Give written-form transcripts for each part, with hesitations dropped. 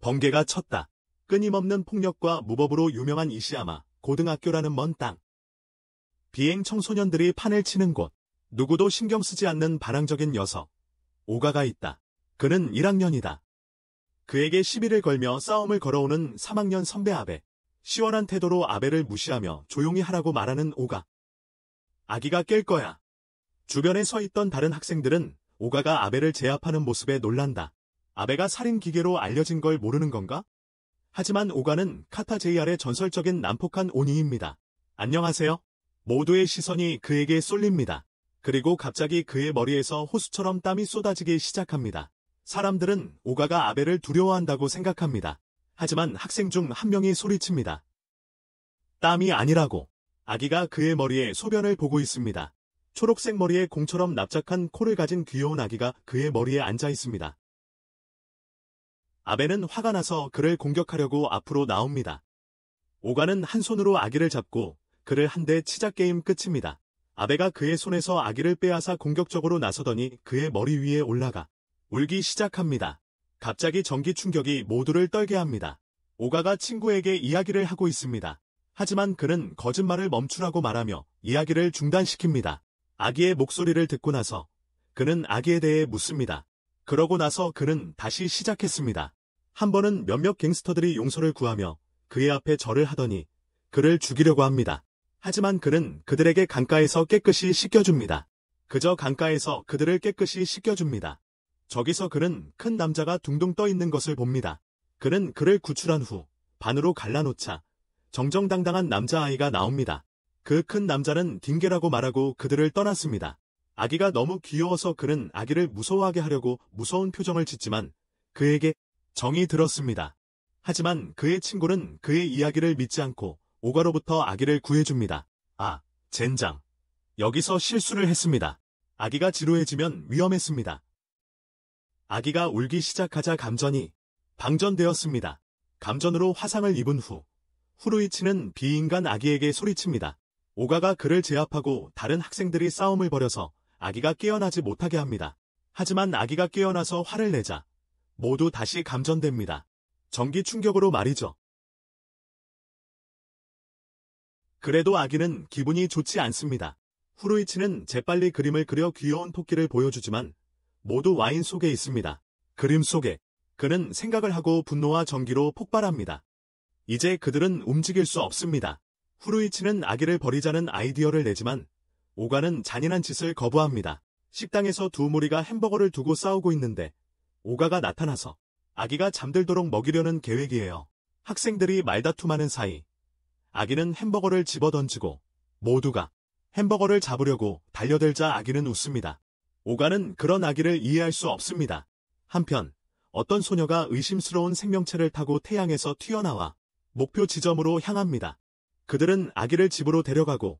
번개가 쳤다. 끊임없는 폭력과 무법으로 유명한 이시야마 고등학교라는 먼 땅. 비행 청소년들이 판을 치는 곳. 누구도 신경 쓰지 않는 반항적인 녀석. 오가가 있다. 그는 1학년이다. 그에게 시비를 걸며 싸움을 걸어오는 3학년 선배 아베. 시원한 태도로 아베를 무시하며 조용히 하라고 말하는 오가. 아기가 깰 거야. 주변에 서 있던 다른 학생들은 오가가 아베를 제압하는 모습에 놀란다. 아베가 살인 기계로 알려진 걸 모르는 건가? 하지만 오가는 카타 JR의 전설적인 난폭한 오니입니다. 안녕하세요. 모두의 시선이 그에게 쏠립니다. 그리고 갑자기 그의 머리에서 호수처럼 땀이 쏟아지기 시작합니다. 사람들은 오가가 아베를 두려워한다고 생각합니다. 하지만 학생 중 한 명이 소리칩니다. 땀이 아니라고. 아기가 그의 머리에 소변을 보고 있습니다. 초록색 머리에 공처럼 납작한 코를 가진 귀여운 아기가 그의 머리에 앉아 있습니다. 아베는 화가 나서 그를 공격하려고 앞으로 나옵니다. 오가는 한 손으로 아기를 잡고 그를 한 대 치자 게임 끝입니다. 아베가 그의 손에서 아기를 빼앗아 공격적으로 나서더니 그의 머리 위에 올라가 울기 시작합니다. 갑자기 전기 충격이 모두를 떨게 합니다. 오가가 친구에게 이야기를 하고 있습니다. 하지만 그는 거짓말을 멈추라고 말하며 이야기를 중단시킵니다. 아기의 목소리를 듣고 나서 그는 아기에 대해 묻습니다. 그러고 나서 그는 다시 시작했습니다. 한 번은 몇몇 갱스터들이 용서를 구하며 그의 앞에 절을 하더니 그를 죽이려고 합니다. 하지만 그는 그들에게 강가에서 깨끗이 씻겨줍니다. 그저 강가에서 그들을 깨끗이 씻겨줍니다. 저기서 그는 큰 남자가 둥둥 떠 있는 것을 봅니다. 그는 그를 구출한 후 반으로 갈라놓자 정정당당한 남자아이가 나옵니다. 그 큰 남자는 딩게라고 말하고 그들을 떠났습니다. 아기가 너무 귀여워서 그는 아기를 무서워하게 하려고 무서운 표정을 짓지만 그에게 정이 들었습니다. 하지만 그의 친구는 그의 이야기를 믿지 않고 오가로부터 아기를 구해줍니다. 아, 젠장. 여기서 실수를 했습니다. 아기가 지루해지면 위험했습니다. 아기가 울기 시작하자 감전이 방전되었습니다. 감전으로 화상을 입은 후 후루이치는 비인간 아기에게 소리칩니다. 오가가 그를 제압하고 다른 학생들이 싸움을 벌여서 아기가 깨어나지 못하게 합니다. 하지만 아기가 깨어나서 화를 내자 모두 다시 감전됩니다. 전기 충격으로 말이죠. 그래도 아기는 기분이 좋지 않습니다. 후루이치는 재빨리 그림을 그려 귀여운 토끼를 보여주지만 모두 와인 속에 있습니다. 그림 속에 그는 생각을 하고 분노와 전기로 폭발합니다. 이제 그들은 움직일 수 없습니다. 후루이치는 아기를 버리자는 아이디어를 내지만 오가는 잔인한 짓을 거부합니다. 식당에서 두 무리가 햄버거를 두고 싸우고 있는데 오가가 나타나서 아기가 잠들도록 먹이려는 계획이에요. 학생들이 말다툼하는 사이 아기는 햄버거를 집어던지고 모두가 햄버거를 잡으려고 달려들자 아기는 웃습니다. 오가는 그런 아기를 이해할 수 없습니다. 한편 어떤 소녀가 의심스러운 생명체를 타고 태양에서 튀어나와 목표 지점으로 향합니다. 그들은 아기를 집으로 데려가고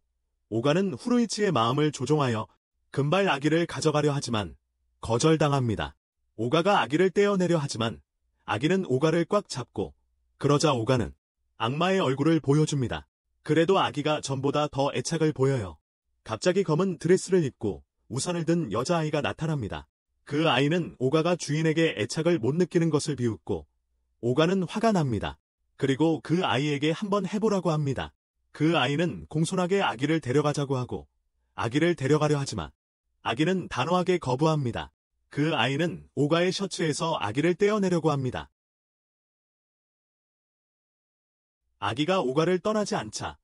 오가는 후루이치의 마음을 조종하여 금발 아기를 가져가려 하지만 거절당합니다. 오가가 아기를 떼어내려 하지만 아기는 오가를 꽉 잡고 그러자 오가는 악마의 얼굴을 보여줍니다. 그래도 아기가 전보다 더 애착을 보여요. 갑자기 검은 드레스를 입고 우산을 든 여자아이가 나타납니다. 그 아이는 오가가 주인에게 애착을 못 느끼는 것을 비웃고 오가는 화가 납니다. 그리고 그 아이에게 한번 해보라고 합니다. 그 아이는 공손하게 아기를 데려가자고 하고 아기를 데려가려 하지만 아기는 단호하게 거부합니다. 그 아이는 오가의 셔츠에서 아기를 떼어내려고 합니다. 아기가 오가를 떠나지 않자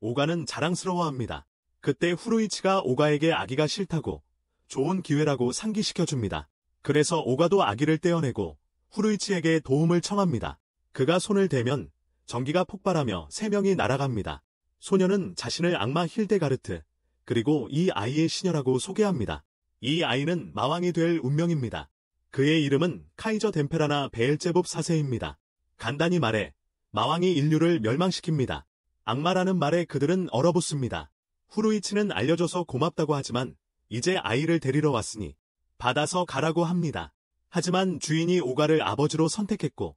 오가는 자랑스러워합니다. 그때 후루이치가 오가에게 아기가 싫다고 좋은 기회라고 상기시켜줍니다. 그래서 오가도 아기를 떼어내고 후루이치에게 도움을 청합니다. 그가 손을 대면 전기가 폭발하며 3명이 날아갑니다. 소녀는 자신을 악마 힐데가르트 그리고 이 아이의 시녀라고 소개합니다. 이 아이는 마왕이 될 운명입니다. 그의 이름은 카이저 덴페라나 베엘제붑 4세입니다. 간단히 말해 마왕이 인류를 멸망시킵니다. 악마라는 말에 그들은 얼어붙습니다. 후루이치는 알려줘서 고맙다고 하지만 이제 아이를 데리러 왔으니 받아서 가라고 합니다. 하지만 주인이 오가를 아버지로 선택했고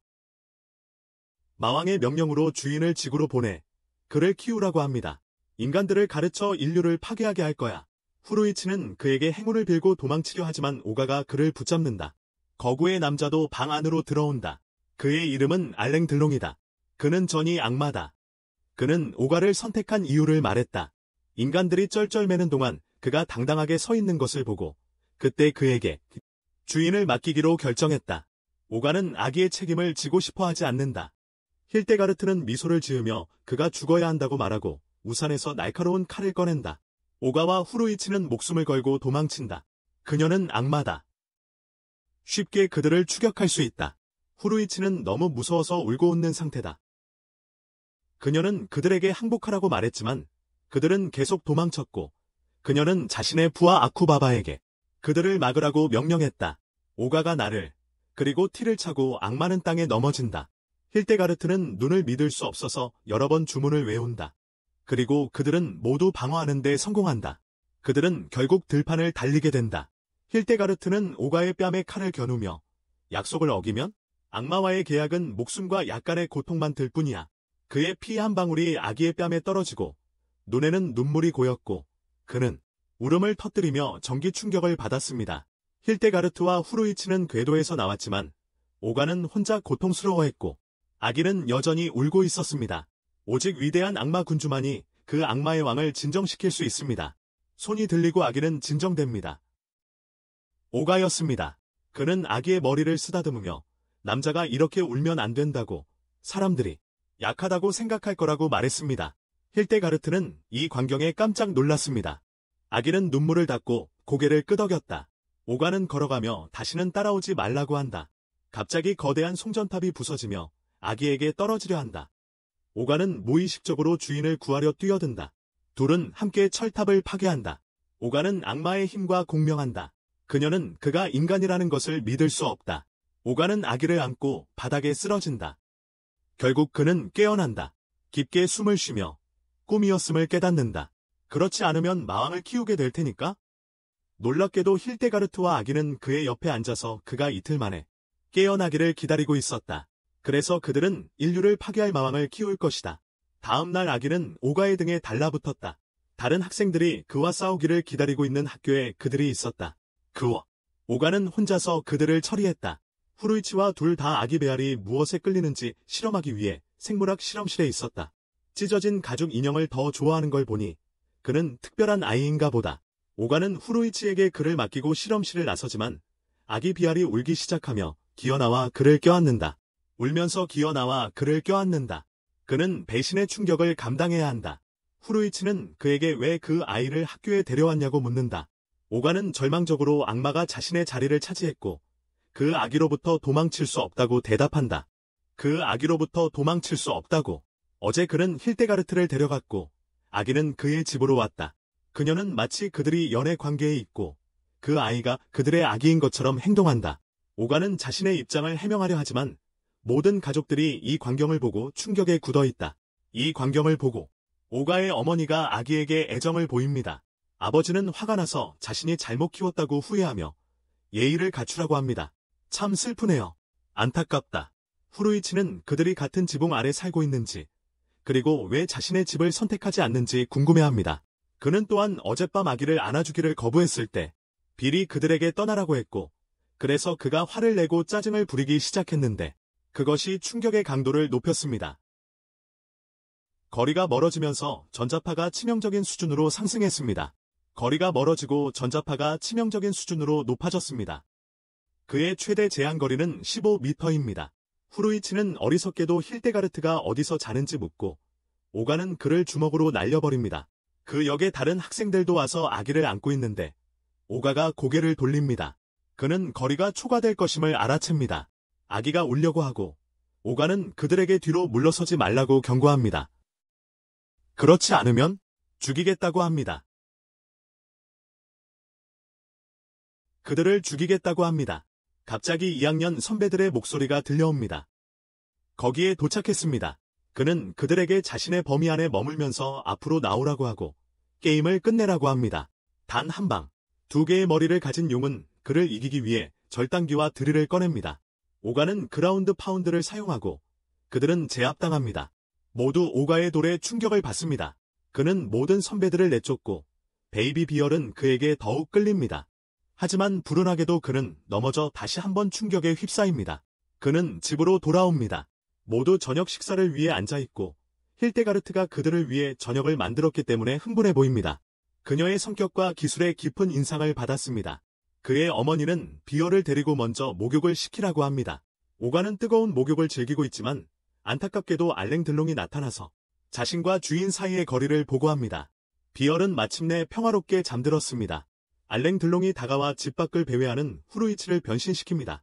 마왕의 명령으로 주인을 지구로 보내 그를 키우라고 합니다. 인간들을 가르쳐 인류를 파괴하게 할 거야. 후루이치는 그에게 행운을 빌고 도망치려 하지만 오가가 그를 붙잡는다. 거구의 남자도 방 안으로 들어온다. 그의 이름은 알랭들롱이다. 그는 전이 악마다. 그는 오가를 선택한 이유를 말했다. 인간들이 쩔쩔매는 동안 그가 당당하게 서 있는 것을 보고 그때 그에게 주인을 맡기기로 결정했다. 오가는 아기의 책임을 지고 싶어 하지 않는다. 힐데가르트는 미소를 지으며 그가 죽어야 한다고 말하고 우산에서 날카로운 칼을 꺼낸다. 오가와 후루이치는 목숨을 걸고 도망친다. 그녀는 악마다. 쉽게 그들을 추격할 수 있다. 후루이치는 너무 무서워서 울고 웃는 상태다. 그녀는 그들에게 항복하라고 말했지만 그들은 계속 도망쳤고 그녀는 자신의 부하 아쿠바바에게 그들을 막으라고 명령했다. 오가가 나를 그리고 티를 차고 악마는 땅에 넘어진다. 힐데가르트는 눈을 믿을 수 없어서 여러 번 주문을 외운다. 그리고 그들은 모두 방어하는 데 성공한다. 그들은 결국 들판을 달리게 된다. 힐데가르트는 오가의 뺨에 칼을 겨누며 약속을 어기면 악마와의 계약은 목숨과 약간의 고통만 들 뿐이야. 그의 피 한 방울이 아기의 뺨에 떨어지고 눈에는 눈물이 고였고 그는 울음을 터뜨리며 전기 충격을 받았습니다. 힐데가르트와 후루이치는 궤도에서 나왔지만 오가는 혼자 고통스러워했고 아기는 여전히 울고 있었습니다. 오직 위대한 악마 군주만이 그 악마의 왕을 진정시킬 수 있습니다. 손이 들리고 아기는 진정됩니다. 오가였습니다. 그는 아기의 머리를 쓰다듬으며 남자가 이렇게 울면 안 된다고 사람들이 약하다고 생각할 거라고 말했습니다. 힐데가르트는 이 광경에 깜짝 놀랐습니다. 아기는 눈물을 닦고 고개를 끄덕였다. 오가는 걸어가며 다시는 따라오지 말라고 한다. 갑자기 거대한 송전탑이 부서지며 아기에게 떨어지려 한다. 오가는 무의식적으로 주인을 구하려 뛰어든다. 둘은 함께 철탑을 파괴한다. 오가는 악마의 힘과 공명한다. 그녀는 그가 인간이라는 것을 믿을 수 없다. 오가는 아기를 안고 바닥에 쓰러진다. 결국 그는 깨어난다. 깊게 숨을 쉬며 꿈이었음을 깨닫는다. 그렇지 않으면 마왕을 키우게 될 테니까? 놀랍게도 힐데가르트와 아기는 그의 옆에 앉아서 그가 이틀 만에 깨어나기를 기다리고 있었다. 그래서 그들은 인류를 파괴할 마왕을 키울 것이다. 다음 날 아기는 오가의 등에 달라붙었다. 다른 학생들이 그와 싸우기를 기다리고 있는 학교에 그들이 있었다. 오가는 혼자서 그들을 처리했다. 후루이치와 둘 다 아기 베알이 무엇에 끌리는지 실험하기 위해 생물학 실험실에 있었다. 찢어진 가죽 인형을 더 좋아하는 걸 보니 그는 특별한 아이인가 보다. 오가는 후루이치에게 그를 맡기고 실험실을 나서지만 아기 비알이 울기 시작하며 기어나와 그를 껴안는다. 울면서 기어나와 그를 껴안는다. 그는 배신의 충격을 감당해야 한다. 후루이치는 그에게 왜 그 아이를 학교에 데려왔냐고 묻는다. 오가는 절망적으로 악마가 자신의 자리를 차지했고 그 아기로부터 도망칠 수 없다고 대답한다. 그 아기로부터 도망칠 수 없다고. 어제 그는 힐데가르트를 데려갔고 아기는 그의 집으로 왔다. 그녀는 마치 그들이 연애 관계에 있고 그 아이가 그들의 아기인 것처럼 행동한다. 오가는 자신의 입장을 해명하려 하지만 모든 가족들이 이 광경을 보고 충격에 굳어있다. 이 광경을 보고 오가의 어머니가 아기에게 애정을 보입니다. 아버지는 화가 나서 자신이 잘못 키웠다고 후회하며 예의를 갖추라고 합니다. 참 슬프네요. 안타깝다. 후루이치는 그들이 같은 지붕 아래 살고 있는지 그리고 왜 자신의 집을 선택하지 않는지 궁금해합니다. 그는 또한 어젯밤 아기를 안아주기를 거부했을 때 빌이 그들에게 떠나라고 했고 그래서 그가 화를 내고 짜증을 부리기 시작했는데 그것이 충격의 강도를 높였습니다. 거리가 멀어지면서 전자파가 치명적인 수준으로 상승했습니다. 거리가 멀어지고 전자파가 치명적인 수준으로 높아졌습니다. 그의 최대 제한거리는 15m입니다. 후루이치는 어리석게도 힐데가르트가 어디서 자는지 묻고 오가는 그를 주먹으로 날려버립니다. 그 역에 다른 학생들도 와서 아기를 안고 있는데 오가가 고개를 돌립니다. 그는 거리가 초과될 것임을 알아챕니다. 아기가 울려고 하고 오가는 그들에게 뒤로 물러서지 말라고 경고합니다. 그렇지 않으면 죽이겠다고 합니다. 그들을 죽이겠다고 합니다. 갑자기 2학년 선배들의 목소리가 들려옵니다. 거기에 도착했습니다. 그는 그들에게 자신의 범위 안에 머물면서 앞으로 나오라고 하고 게임을 끝내라고 합니다. 단 한 방, 2개의 머리를 가진 용은 그를 이기기 위해 절단기와 드릴을 꺼냅니다. 오가는 그라운드 파운드를 사용하고 그들은 제압당합니다. 모두 오가의 돌에 충격을 받습니다. 그는 모든 선배들을 내쫓고 베이비 비얼은 그에게 더욱 끌립니다. 하지만 불운하게도 그는 넘어져 다시 한번 충격에 휩싸입니다. 그는 집으로 돌아옵니다. 모두 저녁 식사를 위해 앉아있고 힐데가르트가 그들을 위해 저녁을 만들었기 때문에 흥분해 보입니다. 그녀의 성격과 기술에 깊은 인상을 받았습니다. 그의 어머니는 비어를 데리고 먼저 목욕을 시키라고 합니다. 오가는 뜨거운 목욕을 즐기고 있지만 안타깝게도 알랭들롱이 나타나서 자신과 주인 사이의 거리를 보고합니다. 비얼은 마침내 평화롭게 잠들었습니다. 알랭들롱이 다가와 집 밖을 배회하는 후루이치를 변신시킵니다.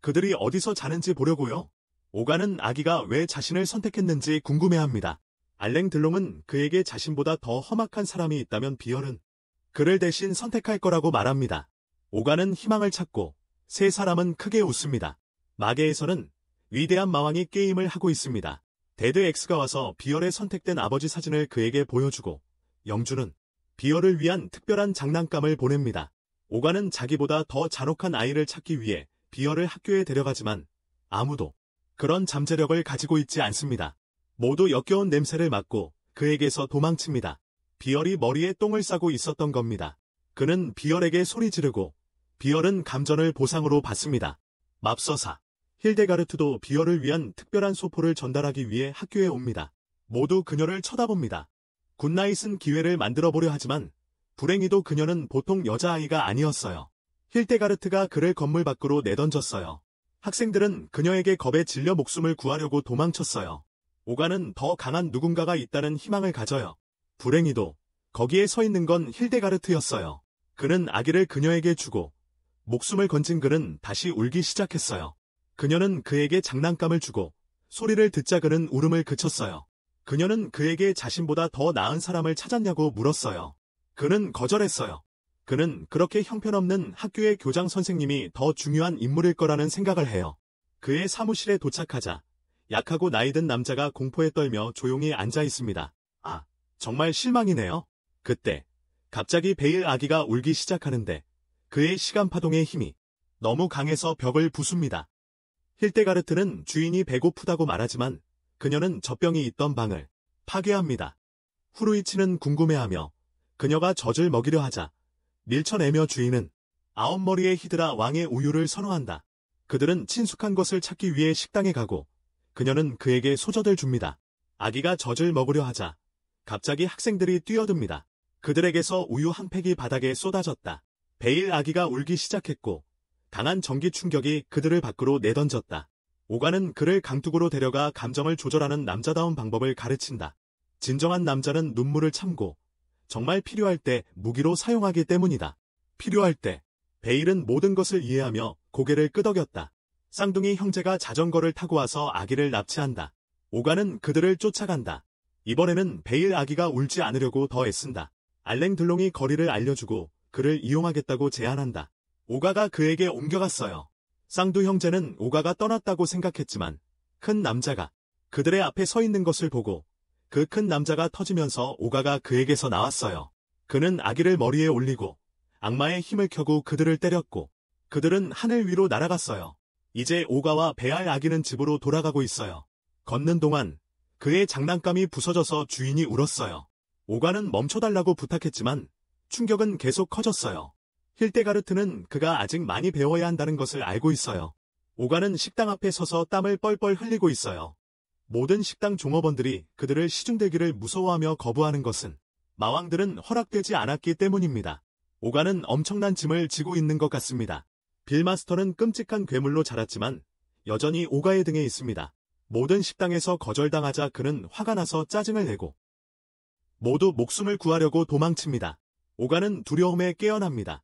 그들이 어디서 자는지 보려고요. 오가는 아기가 왜 자신을 선택했는지 궁금해합니다. 알랭들롱은 그에게 자신보다 더 험악한 사람이 있다면 비얼은 그를 대신 선택할 거라고 말합니다. 오가는 희망을 찾고 세 사람은 크게 웃습니다. 마계에서는 위대한 마왕이 게임을 하고 있습니다. 데드 X가 와서 비얼의 선택된 아버지 사진을 그에게 보여주고 영주는 비얼을 위한 특별한 장난감을 보냅니다. 오가는 자기보다 더 잔혹한 아이를 찾기 위해 비얼을 학교에 데려가지만 아무도 그런 잠재력을 가지고 있지 않습니다. 모두 역겨운 냄새를 맡고 그에게서 도망칩니다. 비얼이 머리에 똥을 싸고 있었던 겁니다. 그는 비얼에게 소리 지르고 비얼은 감전을 보상으로 받습니다. 맙서사 힐데가르트도 비얼을 위한 특별한 소포를 전달하기 위해 학교에 옵니다. 모두 그녀를 쳐다봅니다. 굿나잇은 기회를 만들어보려 하지만 불행히도 그녀는 보통 여자아이가 아니었어요. 힐데가르트가 그를 건물 밖으로 내던졌어요. 학생들은 그녀에게 겁에 질려 목숨을 구하려고 도망쳤어요. 오가는 더 강한 누군가가 있다는 희망을 가져요. 불행히도 거기에 서 있는 건 힐데가르트였어요. 그는 아기를 그녀에게 주고 목숨을 건진 그는 다시 울기 시작했어요. 그녀는 그에게 장난감을 주고 소리를 듣자 그는 울음을 그쳤어요. 그녀는 그에게 자신보다 더 나은 사람을 찾았냐고 물었어요. 그는 거절했어요. 그는 그렇게 형편없는 학교의 교장 선생님이 더 중요한 인물일 거라는 생각을 해요. 그의 사무실에 도착하자 약하고 나이든 남자가 공포에 떨며 조용히 앉아 있습니다. 아, 정말 실망이네요. 그때 갑자기 베일 아기가 울기 시작하는데 그의 시간파동의 힘이 너무 강해서 벽을 부숩니다. 힐데가르트는 주인이 배고프다고 말하지만 그녀는 젖병이 있던 방을 파괴합니다. 후루이치는 궁금해하며 그녀가 젖을 먹이려 하자 밀쳐내며 주인은 9머리의 히드라 왕의 우유를 선호한다. 그들은 친숙한 것을 찾기 위해 식당에 가고 그녀는 그에게 소젖을 줍니다. 아기가 젖을 먹으려 하자 갑자기 학생들이 뛰어듭니다. 그들에게서 우유 한 팩이 바닥에 쏟아졌다. 베일 아기가 울기 시작했고 강한 전기 충격이 그들을 밖으로 내던졌다. 오가는 그를 강둑으로 데려가 감정을 조절하는 남자다운 방법을 가르친다. 진정한 남자는 눈물을 참고 정말 필요할 때 무기로 사용하기 때문이다. 필요할 때 베일은 모든 것을 이해하며 고개를 끄덕였다. 쌍둥이 형제가 자전거를 타고 와서 아기를 납치한다. 오가는 그들을 쫓아간다. 이번에는 베일 아기가 울지 않으려고 더 애쓴다. 알랭들롱이 거리를 알려주고 그를 이용하겠다고 제안한다. 오가가 그에게 옮겨갔어요. 쌍두 형제는 오가가 떠났다고 생각했지만 큰 남자가 그들의 앞에 서 있는 것을 보고 그 큰 남자가 터지면서 오가가 그에게서 나왔어요. 그는 아기를 머리에 올리고 악마의 힘을 켜고 그들을 때렸고 그들은 하늘 위로 날아갔어요. 이제 오가와 베알 아기는 집으로 돌아가고 있어요. 걷는 동안 그의 장난감이 부서져서 주인이 울었어요. 오가는 멈춰달라고 부탁했지만 충격은 계속 커졌어요. 힐데가르트는 그가 아직 많이 배워야 한다는 것을 알고 있어요. 오가는 식당 앞에 서서 땀을 뻘뻘 흘리고 있어요. 모든 식당 종업원들이 그들을 시중대기를 무서워하며 거부하는 것은 마왕들은 허락되지 않았기 때문입니다. 오가는 엄청난 짐을 지고 있는 것 같습니다. 빌마스터는 끔찍한 괴물로 자랐지만 여전히 오가의 등에 있습니다. 모든 식당에서 거절당하자 그는 화가 나서 짜증을 내고 모두 목숨을 구하려고 도망칩니다. 오가는 두려움에 깨어납니다.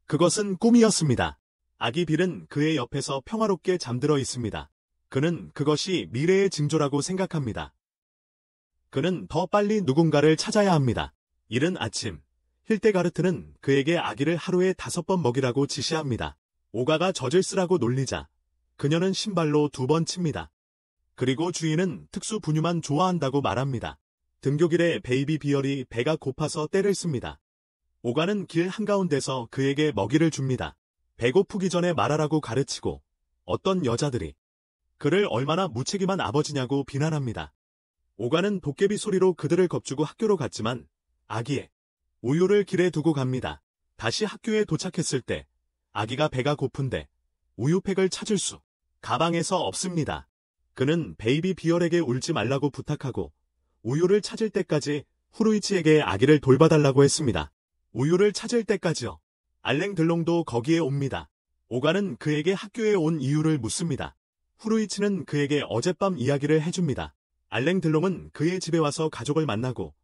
그것은 꿈이었습니다. 아기 빌은 그의 옆에서 평화롭게 잠들어 있습니다. 그는 그것이 미래의 징조라고 생각합니다. 그는 더 빨리 누군가를 찾아야 합니다. 이른 아침, 힐데가르트는 그에게 아기를 하루에 5번 먹이라고 지시합니다. 오가가 젖을 쓰라고 놀리자 그녀는 신발로 2번 칩니다. 그리고 주인은 특수 분유만 좋아한다고 말합니다. 등교길에 베이비 비얼이 배가 고파서 떼를 씁니다. 오가는 길 한가운데서 그에게 먹이를 줍니다. 배고프기 전에 말하라고 가르치고 어떤 여자들이 그를 얼마나 무책임한 아버지냐고 비난합니다. 오가는 도깨비 소리로 그들을 겁주고 학교로 갔지만 아기의 우유를 길에 두고 갑니다. 다시 학교에 도착했을 때 아기가 배가 고픈데 우유팩을 찾을 수 가방에서 없습니다. 그는 베이비 비얼에게 울지 말라고 부탁하고 우유를 찾을 때까지 후루이치에게 아기를 돌봐달라고 했습니다. 우유를 찾을 때까지요. 알랭들롱도 거기에 옵니다. 오가는 그에게 학교에 온 이유를 묻습니다. 후루이치는 그에게 어젯밤 이야기를 해줍니다. 알랭들롱은 그의 집에 와서 가족을 만나고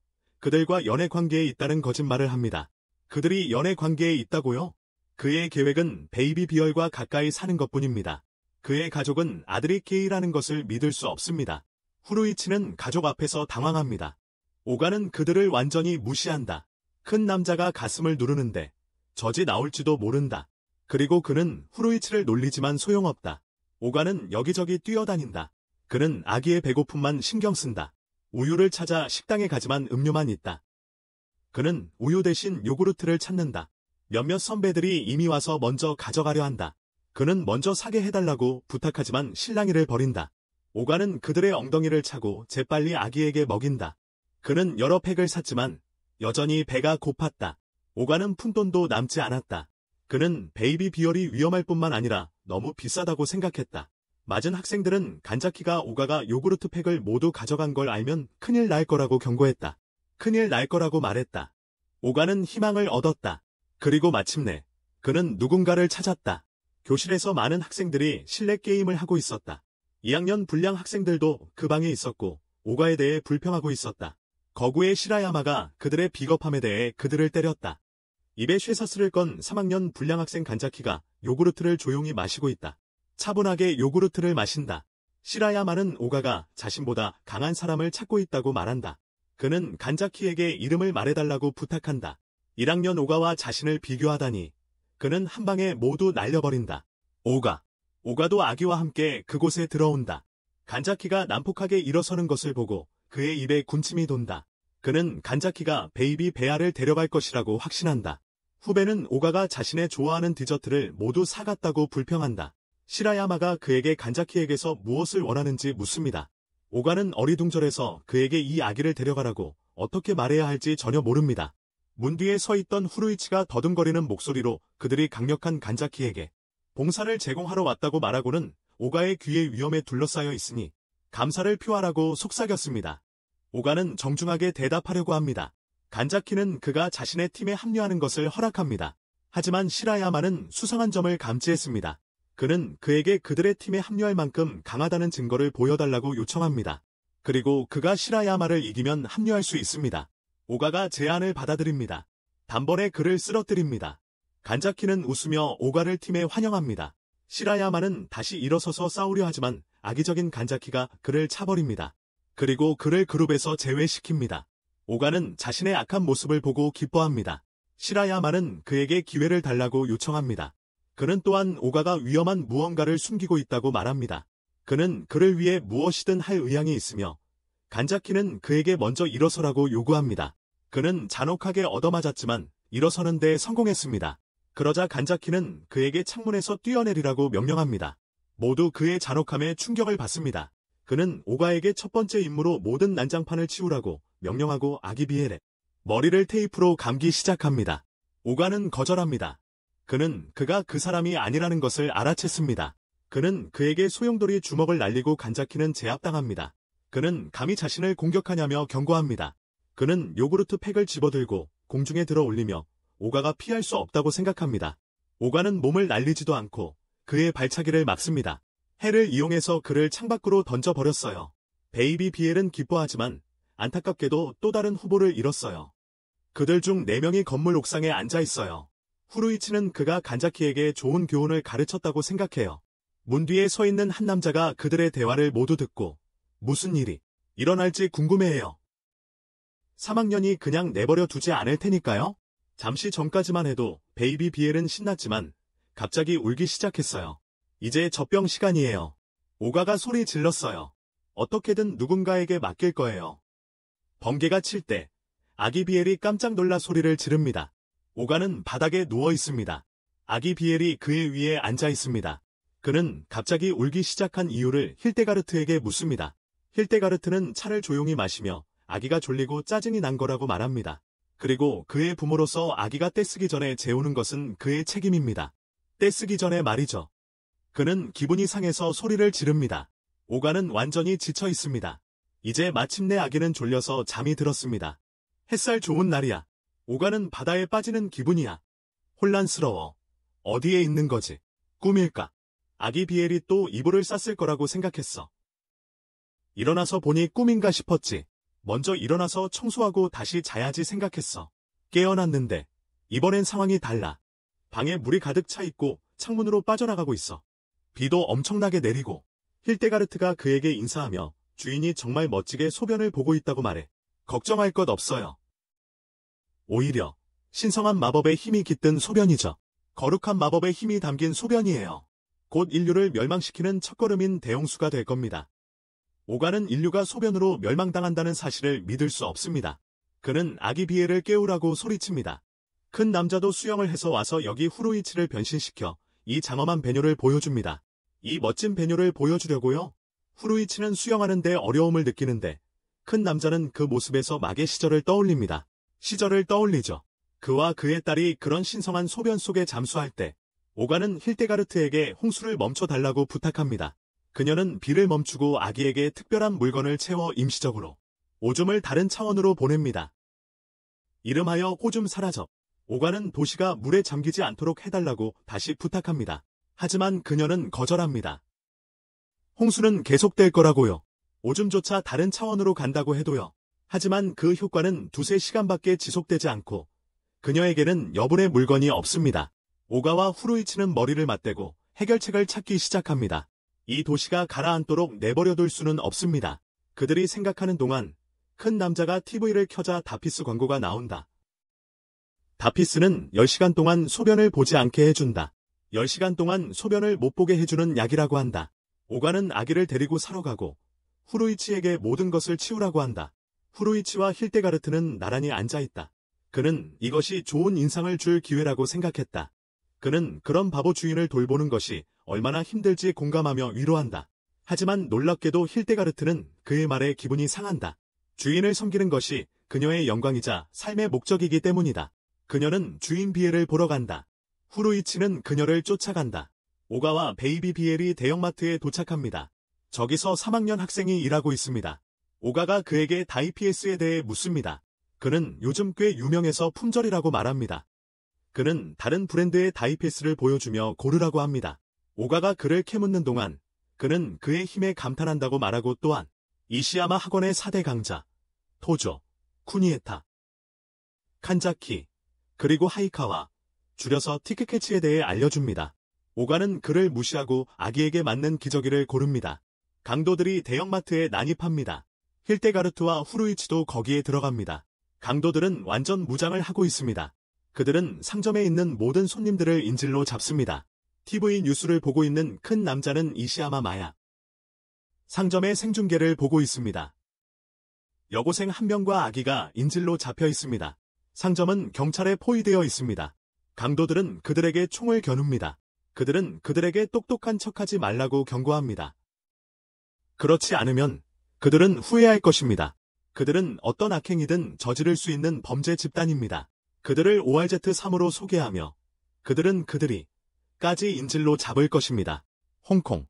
그들과 연애 관계에 있다는 거짓말을 합니다. 그들이 연애 관계에 있다고요? 그의 계획은 베이비 비얼과 가까이 사는 것뿐입니다. 그의 가족은 아들이 게이라는 것을 믿을 수 없습니다. 후루이치는 가족 앞에서 당황합니다. 오가는 그들을 완전히 무시한다. 큰 남자가 가슴을 누르는데 젖이 나올지도 모른다. 그리고 그는 후루이치를 놀리지만 소용없다. 오가는 여기저기 뛰어다닌다. 그는 아기의 배고픔만 신경 쓴다. 우유를 찾아 식당에 가지만 음료만 있다. 그는 우유 대신 요구르트를 찾는다. 몇몇 선배들이 이미 와서 먼저 가져가려 한다. 그는 먼저 사게 해달라고 부탁하지만 실랑이를 벌인다. 오가는 그들의 엉덩이를 차고 재빨리 아기에게 먹인다. 그는 여러 팩을 샀지만 여전히 배가 고팠다. 오가는 푼돈도 남지 않았다. 그는 베이비 비얼이 위험할 뿐만 아니라 너무 비싸다고 생각했다. 맞은 학생들은 간자키가 오가가 요구르트 팩을 모두 가져간 걸 알면 큰일 날 거라고 경고했다. 큰일 날 거라고 말했다. 오가는 희망을 얻었다. 그리고 마침내 그는 누군가를 찾았다. 교실에서 많은 학생들이 실내 게임을 하고 있었다. 2학년 불량 학생들도 그 방에 있었고 오가에 대해 불평하고 있었다. 거구의 시라야마가 그들의 비겁함에 대해 그들을 때렸다. 입에 쇠사슬을 건 3학년 불량 학생 간자키가 요구르트를 조용히 마시고 있다. 차분하게 요구르트를 마신다. 시라야마는 오가가 자신보다 강한 사람을 찾고 있다고 말한다. 그는 간자키에게 이름을 말해달라고 부탁한다. 1학년 오가와 자신을 비교하다니 그는 한 방에 모두 날려버린다. 오가도 아기와 함께 그곳에 들어온다. 간자키가 난폭하게 일어서는 것을 보고 그의 입에 군침이 돈다. 그는 간자키가 베이비 베아를 데려갈 것이라고 확신한다. 후배는 오가가 자신의 좋아하는 디저트를 모두 사갔다고 불평한다. 시라야마가 그에게 간자키에게서 무엇을 원하는지 묻습니다. 오가는 어리둥절해서 그에게 이 아기를 데려가라고 어떻게 말해야 할지 전혀 모릅니다. 문 뒤에 서 있던 후루이치가 더듬거리는 목소리로 그들이 강력한 간자키에게 봉사를 제공하러 왔다고 말하고는 오가의 귀에 위험에 둘러싸여 있으니 감사를 표하라고 속삭였습니다. 오가는 정중하게 대답하려고 합니다. 간자키는 그가 자신의 팀에 합류하는 것을 허락합니다. 하지만 시라야마는 수상한 점을 감지했습니다. 그는 그에게 그들의 팀에 합류할 만큼 강하다는 증거를 보여달라고 요청합니다. 그리고 그가 시라야마를 이기면 합류할 수 있습니다. 오가가 제안을 받아들입니다. 단번에 그를 쓰러뜨립니다. 간자키는 웃으며 오가를 팀에 환영합니다. 시라야마는 다시 일어서서 싸우려 하지만 악의적인 간자키가 그를 차버립니다. 그리고 그를 그룹에서 제외시킵니다. 오가는 자신의 악한 모습을 보고 기뻐합니다. 시라야마는 그에게 기회를 달라고 요청합니다. 그는 또한 오가가 위험한 무언가를 숨기고 있다고 말합니다. 그는 그를 위해 무엇이든 할 의향이 있으며 간자키는 그에게 먼저 일어서라고 요구합니다. 그는 잔혹하게 얻어맞았지만 일어서는 데 성공했습니다. 그러자 간자키는 그에게 창문에서 뛰어내리라고 명령합니다. 모두 그의 잔혹함에 충격을 받습니다. 그는 오가에게 첫 번째 임무로 모든 난장판을 치우라고 명령하고 아기 비엘의 머리를 테이프로 감기 시작합니다. 오가는 거절합니다. 그는 그가 그 사람이 아니라는 것을 알아챘습니다. 그는 그에게 소용돌이 주먹을 날리고 간자키는 제압당합니다. 그는 감히 자신을 공격하냐며 경고합니다. 그는 요구르트 팩을 집어들고 공중에 들어 올리며 오가가 피할 수 없다고 생각합니다. 오가는 몸을 날리지도 않고 그의 발차기를 막습니다. 해를 이용해서 그를 창밖으로 던져버렸어요. 베이비 비엘은 기뻐하지만 안타깝게도 또 다른 후보를 잃었어요. 그들 중 4명이 건물 옥상에 앉아 있어요. 후루이치는 그가 간자키에게 좋은 교훈을 가르쳤다고 생각해요. 문 뒤에 서 있는 한 남자가 그들의 대화를 모두 듣고 무슨 일이 일어날지 궁금해해요. 3학년이 그냥 내버려 두지 않을 테니까요. 잠시 전까지만 해도 베이비 비엘은 신났지만 갑자기 울기 시작했어요. 이제 젖병 시간이에요. 오가가 소리 질렀어요. 어떻게든 누군가에게 맡길 거예요. 번개가 칠 때 아기 비엘이 깜짝 놀라 소리를 지릅니다. 오가는 바닥에 누워 있습니다. 아기 비엘이 그의 위에 앉아 있습니다. 그는 갑자기 울기 시작한 이유를 힐데가르트에게 묻습니다. 힐데가르트는 차를 조용히 마시며 아기가 졸리고 짜증이 난 거라고 말합니다. 그리고 그의 부모로서 아기가 떼쓰기 전에 재우는 것은 그의 책임입니다. 떼쓰기 전에 말이죠. 그는 기분이 상해서 소리를 지릅니다. 오가는 완전히 지쳐 있습니다. 이제 마침내 아기는 졸려서 잠이 들었습니다. 햇살 좋은 날이야. 오가는 바다에 빠지는 기분이야. 혼란스러워. 어디에 있는 거지? 꿈일까? 아기 비엘이 또 이불을 쌌을 거라고 생각했어. 일어나서 보니 꿈인가 싶었지. 먼저 일어나서 청소하고 다시 자야지 생각했어. 깨어났는데 이번엔 상황이 달라. 방에 물이 가득 차 있고 창문으로 빠져나가고 있어. 비도 엄청나게 내리고 힐데가르트가 그에게 인사하며 주인이 정말 멋지게 소변을 보고 있다고 말해. 걱정할 것 없어요. 오히려 신성한 마법의 힘이 깃든 소변이죠. 거룩한 마법의 힘이 담긴 소변이에요. 곧 인류를 멸망시키는 첫걸음인 대홍수가 될 겁니다. 오가는 인류가 소변으로 멸망당한다는 사실을 믿을 수 없습니다. 그는 아기 비엘을 깨우라고 소리칩니다. 큰 남자도 수영을 해서 와서 여기 후루이치를 변신시켜 이 장엄한 배뇨를 보여줍니다. 이 멋진 배뇨를 보여주려고요? 후루이치는 수영하는데 어려움을 느끼는데 큰 남자는 그 모습에서 마계 시절을 떠올립니다. 시절을 떠올리죠. 그와 그의 딸이 그런 신성한 소변 속에 잠수할 때 오가는 힐데가르트에게 홍수를 멈춰달라고 부탁합니다. 그녀는 비를 멈추고 아기에게 특별한 물건을 채워 임시적으로 오줌을 다른 차원으로 보냅니다. 이름하여 오줌 사라져. 오가는 도시가 물에 잠기지 않도록 해달라고 다시 부탁합니다. 하지만 그녀는 거절합니다. 홍수는 계속될 거라고요. 오줌조차 다른 차원으로 간다고 해도요. 하지만 그 효과는 두세 시간밖에 지속되지 않고 그녀에게는 여분의 물건이 없습니다. 오가와 후루이치는 머리를 맞대고 해결책을 찾기 시작합니다. 이 도시가 가라앉도록 내버려둘 수는 없습니다. 그들이 생각하는 동안 큰 남자가 TV를 켜자 다피스 광고가 나온다. 다피스는 10시간 동안 소변을 보지 않게 해준다. 10시간 동안 소변을 못 보게 해주는 약이라고 한다. 오가는 아기를 데리고 사러 가고 후루이치에게 모든 것을 치우라고 한다. 후루이치와 힐데가르트는 나란히 앉아있다. 그는 이것이 좋은 인상을 줄 기회라고 생각했다. 그는 그런 바보 주인을 돌보는 것이 얼마나 힘들지 공감하며 위로한다. 하지만 놀랍게도 힐데가르트는 그의 말에 기분이 상한다. 주인을 섬기는 것이 그녀의 영광이자 삶의 목적이기 때문이다. 그녀는 주인 비엘을 보러 간다. 후루이치는 그녀를 쫓아간다. 오가와 베이비 비엘이 대형마트에 도착합니다. 저기서 3학년 학생이 일하고 있습니다. 오가가 그에게 다이피에스에 대해 묻습니다. 그는 요즘 꽤 유명해서 품절이라고 말합니다. 그는 다른 브랜드의 다이피에스를 보여주며 고르라고 합니다. 오가가 그를 캐묻는 동안 그는 그의 힘에 감탄한다고 말하고 또한 이시야마 학원의 4대 강자, 토조, 쿠니에타, 칸자키, 그리고 하이카와 줄여서 티크캐치에 대해 알려줍니다. 오가는 그를 무시하고 아기에게 맞는 기저귀를 고릅니다. 강도들이 대형마트에 난입합니다. 힐데가르트와 후루이치도 거기에 들어갑니다. 강도들은 완전 무장을 하고 있습니다. 그들은 상점에 있는 모든 손님들을 인질로 잡습니다. TV 뉴스를 보고 있는 큰 남자는 이시야마 마야. 상점의 생중계를 보고 있습니다. 여고생 한 명과 아기가 인질로 잡혀 있습니다. 상점은 경찰에 포위되어 있습니다. 강도들은 그들에게 총을 겨눕니다. 그들은 그들에게 똑똑한 척하지 말라고 경고합니다. 그렇지 않으면 그들은 후회할 것입니다. 그들은 어떤 악행이든 저지를 수 있는 범죄 집단입니다. 그들을 ORZ3으로 소개하며 그들은 그들이까지 인질로 잡을 것입니다. 홍콩.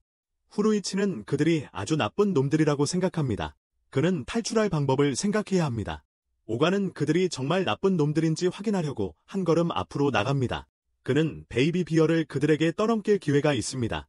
후루이치는 그들이 아주 나쁜 놈들이라고 생각합니다. 그는 탈출할 방법을 생각해야 합니다. 오가는 그들이 정말 나쁜 놈들인지 확인하려고 한 걸음 앞으로 나갑니다. 그는 베이비 비어를 그들에게 떠넘길 기회가 있습니다.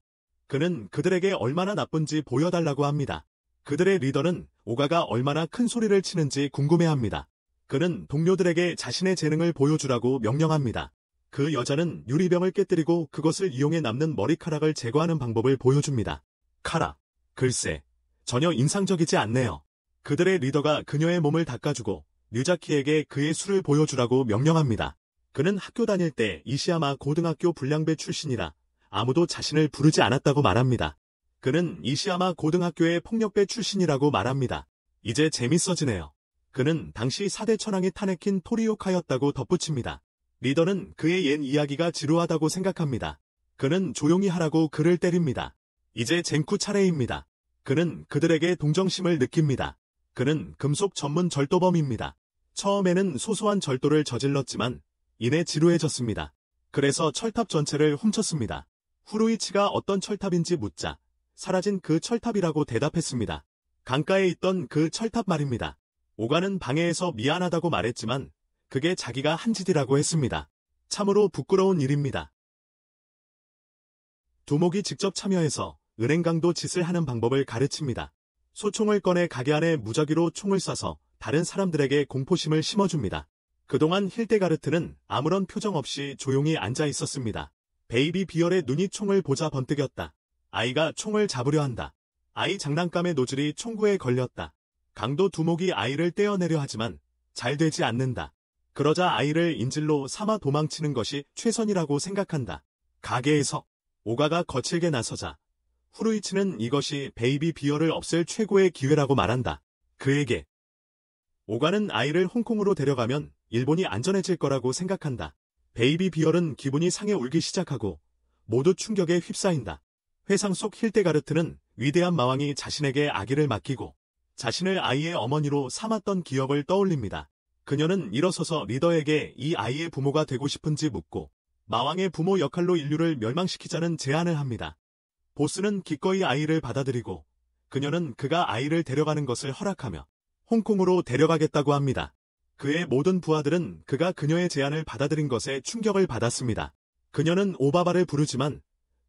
그는 그들에게 얼마나 나쁜지 보여달라고 합니다. 그들의 리더는 오가가 얼마나 큰 소리를 치는지 궁금해합니다. 그는 동료들에게 자신의 재능을 보여주라고 명령합니다. 그 여자는 유리병을 깨뜨리고 그것을 이용해 남는 머리카락을 제거하는 방법을 보여줍니다. 카라. 글쎄, 전혀 인상적이지 않네요. 그들의 리더가 그녀의 몸을 닦아주고 류자키에게 그의 술을 보여주라고 명령합니다. 그는 학교 다닐 때 이시야마 고등학교 불량배 출신이라 아무도 자신을 부르지 않았다고 말합니다. 그는 이시야마 고등학교의 폭력배 출신이라고 말합니다. 이제 재밌어지네요. 그는 당시 4대 천왕이 타네킨 토리오카였다고 덧붙입니다. 리더는 그의 옛 이야기가 지루하다고 생각합니다. 그는 조용히 하라고 그를 때립니다. 이제 젠쿠 차례입니다. 그는 그들에게 동정심을 느낍니다. 그는 금속 전문 절도범입니다. 처음에는 소소한 절도를 저질렀지만 이내 지루해졌습니다. 그래서 철탑 전체를 훔쳤습니다. 후루이치가 어떤 철탑인지 묻자 사라진 그 철탑이라고 대답했습니다. 강가에 있던 그 철탑 말입니다. 오가는 방해해서 미안하다고 말했지만 그게 자기가 한 짓이라고 했습니다. 참으로 부끄러운 일입니다. 두목이 직접 참여해서 은행강도 짓을 하는 방법을 가르칩니다. 소총을 꺼내 가게 안에 무작위로 총을 쏴서 다른 사람들에게 공포심을 심어줍니다. 그동안 힐데가르트는 아무런 표정 없이 조용히 앉아 있었습니다. 베이비 비얼의 눈이 총을 보자 번뜩였다. 아이가 총을 잡으려 한다. 아이 장난감의 노즐이 총구에 걸렸다. 강도 두목이 아이를 떼어내려 하지만 잘 되지 않는다. 그러자 아이를 인질로 삼아 도망치는 것이 최선이라고 생각한다. 가게에서 오가가 거칠게 나서자 후루이치는 이것이 베이비 비어를 없앨 최고의 기회라고 말한다. 그에게 오가는 아이를 홍콩으로 데려가면 일본이 안전해질 거라고 생각한다. 베이비 비얼은 기분이 상해 울기 시작하고 모두 충격에 휩싸인다. 회상 속 힐데가르트는 위대한 마왕이 자신에게 아기를 맡기고 자신을 아이의 어머니로 삼았던 기억을 떠올립니다. 그녀는 일어서서 리더에게 이 아이의 부모가 되고 싶은지 묻고 마왕의 부모 역할로 인류를 멸망시키자는 제안을 합니다. 보스는 기꺼이 아이를 받아들이고 그녀는 그가 아이를 데려가는 것을 허락하며 홍콩으로 데려가겠다고 합니다. 그의 모든 부하들은 그가 그녀의 제안을 받아들인 것에 충격을 받았습니다. 그녀는 오바바를 부르지만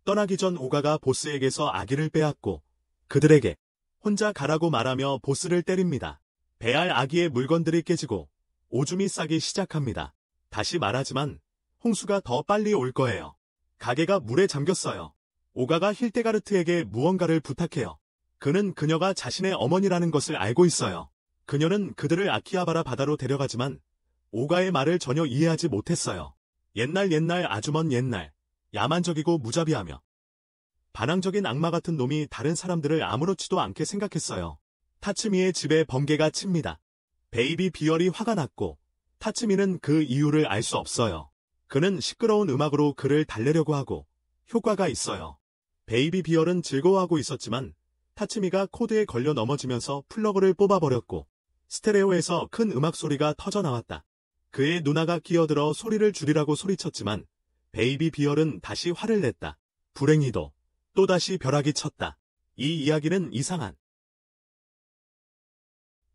떠나기 전 오가가 보스에게서 아기를 빼앗고 그들에게 혼자 가라고 말하며 보스를 때립니다. 배알 아기의 물건들이 깨지고 오줌이 싸기 시작합니다. 다시 말하지만 홍수가 더 빨리 올 거예요. 가게가 물에 잠겼어요. 오가가 힐데가르트에게 무언가를 부탁해요. 그는 그녀가 자신의 어머니라는 것을 알고 있어요. 그녀는 그들을 아키하바라 바다로 데려가지만 오가의 말을 전혀 이해하지 못했어요. 옛날 아주 먼 옛날, 야만적이고 무자비하며 반항적인 악마 같은 놈이 다른 사람들을 아무렇지도 않게 생각했어요. 타츠미의 집에 번개가 칩니다. 베이비 비얼이 화가 났고 타츠미는 그 이유를 알 수 없어요. 그는 시끄러운 음악으로 그를 달래려고 하고 효과가 있어요. 베이비 비얼은 즐거워하고 있었지만 타츠미가 코드에 걸려 넘어지면서 플러그를 뽑아버렸고 스테레오에서 큰 음악 소리가 터져나왔다. 그의 누나가 끼어들어 소리를 줄이라고 소리쳤지만 베이비 비얼은 다시 화를 냈다. 불행히도 또다시 벼락이 쳤다. 이 이야기는 이상한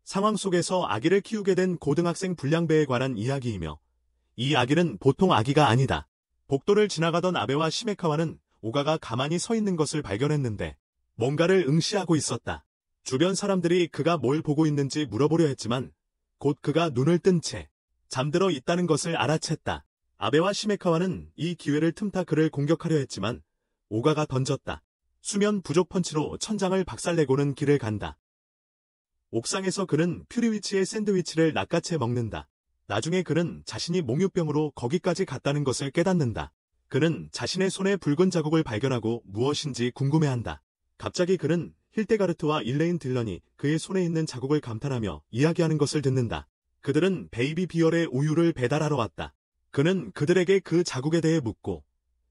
상황 속에서 아기를 키우게 된 고등학생 불량배에 관한 이야기이며 이 아기는 보통 아기가 아니다. 복도를 지나가던 아베와 시메카와는 오가가 가만히 서 있는 것을 발견했는데 뭔가를 응시하고 있었다. 주변 사람들이 그가 뭘 보고 있는지 물어보려 했지만 곧 그가 눈을 뜬 채 잠들어 있다는 것을 알아챘다. 아베와 시메카와는 이 기회를 틈타 그를 공격하려 했지만 오가가 던졌다. 수면 부족 펀치로 천장을 박살내고는 길을 간다. 옥상에서 그는 퓨리위치의 샌드위치를 낚아채 먹는다. 나중에 그는 자신이 몽유병으로 거기까지 갔다는 것을 깨닫는다. 그는 자신의 손에 붉은 자국을 발견하고 무엇인지 궁금해한다. 갑자기 그는 힐데가르트와 일레인 딜런이 그의 손에 있는 자국을 감탄하며 이야기하는 것을 듣는다. 그들은 베이비 비얼의 우유를 배달하러 왔다. 그는 그들에게 그 자국에 대해 묻고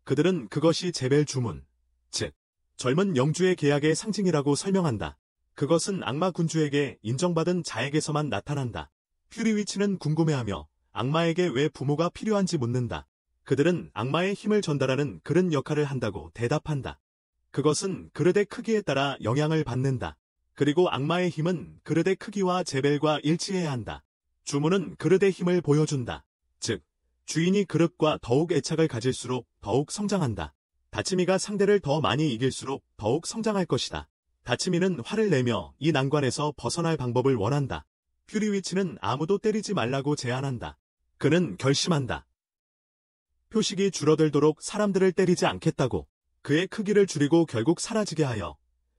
그들은 그것이 제벨 주문, 즉 젊은 영주의 계약의 상징이라고 설명한다. 그것은 악마 군주에게 인정받은 자에게서만 나타난다. 퓨리위치는 궁금해하며 악마에게 왜 부모가 필요한지 묻는다. 그들은 악마의 힘을 전달하는 그런 역할을 한다고 대답한다. 그것은 그릇의 크기에 따라 영향을 받는다. 그리고 악마의 힘은 그릇의 크기와 제벨과 일치해야 한다. 주문은 그릇의 힘을 보여준다. 즉, 주인이 그릇과 더욱 애착을 가질수록 더욱 성장한다. 다치미가 상대를 더 많이 이길수록 더욱 성장할 것이다. 다치미는 화를 내며 이 난관에서 벗어날 방법을 원한다. 퓨리위치는 아무도 때리지 말라고 제안한다. 그는 결심한다. 표식이 줄어들도록 사람들을 때리지 않겠다고. 그의 크기를 줄이고 결국 사라지게 하여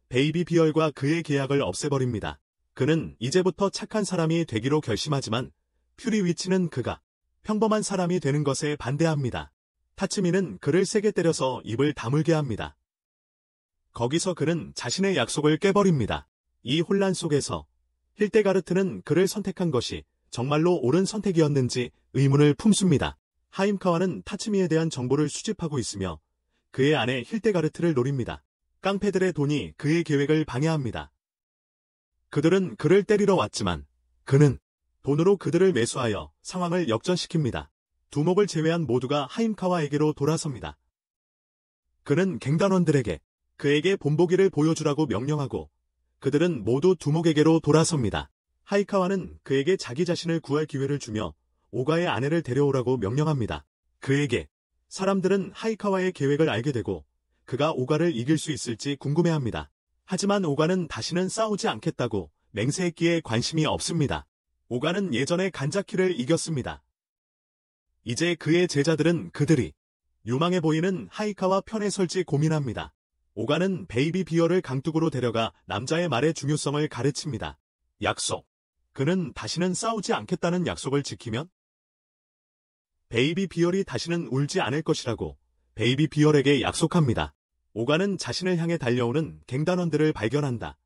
베이비 비얼과 그의 계약을 없애버립니다. 그는 이제부터 착한 사람이 되기로 결심하지만 퓨리위치는 그가 평범한 사람이 되는 것에 반대합니다. 타츠미는 그를 세게 때려서 입을 다물게 합니다. 거기서 그는 자신의 약속을 깨버립니다. 이 혼란 속에서 힐데가르트는 그를 선택한 것이 정말로 옳은 선택이었는지 의문을 품습니다. 하임카와는 타츠미에 대한 정보를 수집하고 있으며 그의 아내 힐데가르트를 노립니다. 깡패들의 돈이 그의 계획을 방해합니다. 그들은 그를 때리러 왔지만 그는 돈으로 그들을 매수하여 상황을 역전시킵니다. 두목을 제외한 모두가 하임카와에게로 돌아섭니다. 그는 갱단원들에게 그에게 본보기를 보여주라고 명령하고 그들은 모두 두목에게로 돌아섭니다. 하이카와는 그에게 자기 자신을 구할 기회를 주며 오가의 아내를 데려오라고 명령합니다. 그에게 사람들은 하이카와의 계획을 알게 되고 그가 오가를 이길 수 있을지 궁금해합니다. 하지만 오가는 다시는 싸우지 않겠다고 맹세했기에 관심이 없습니다. 오가는 예전에 간자키를 이겼습니다. 이제 그의 제자들은 그들이 유망해 보이는 하이카와 편에 설지 고민합니다. 오가는 베이비 비어를 강둑으로 데려가 남자의 말의 중요성을 가르칩니다. 약속. 그는 다시는 싸우지 않겠다는 약속을 지키면 베이비 비얼이 다시는 울지 않을 것이라고 베이비 비얼에게 약속합니다. 오가는 자신을 향해 달려오는 갱단원들을 발견한다.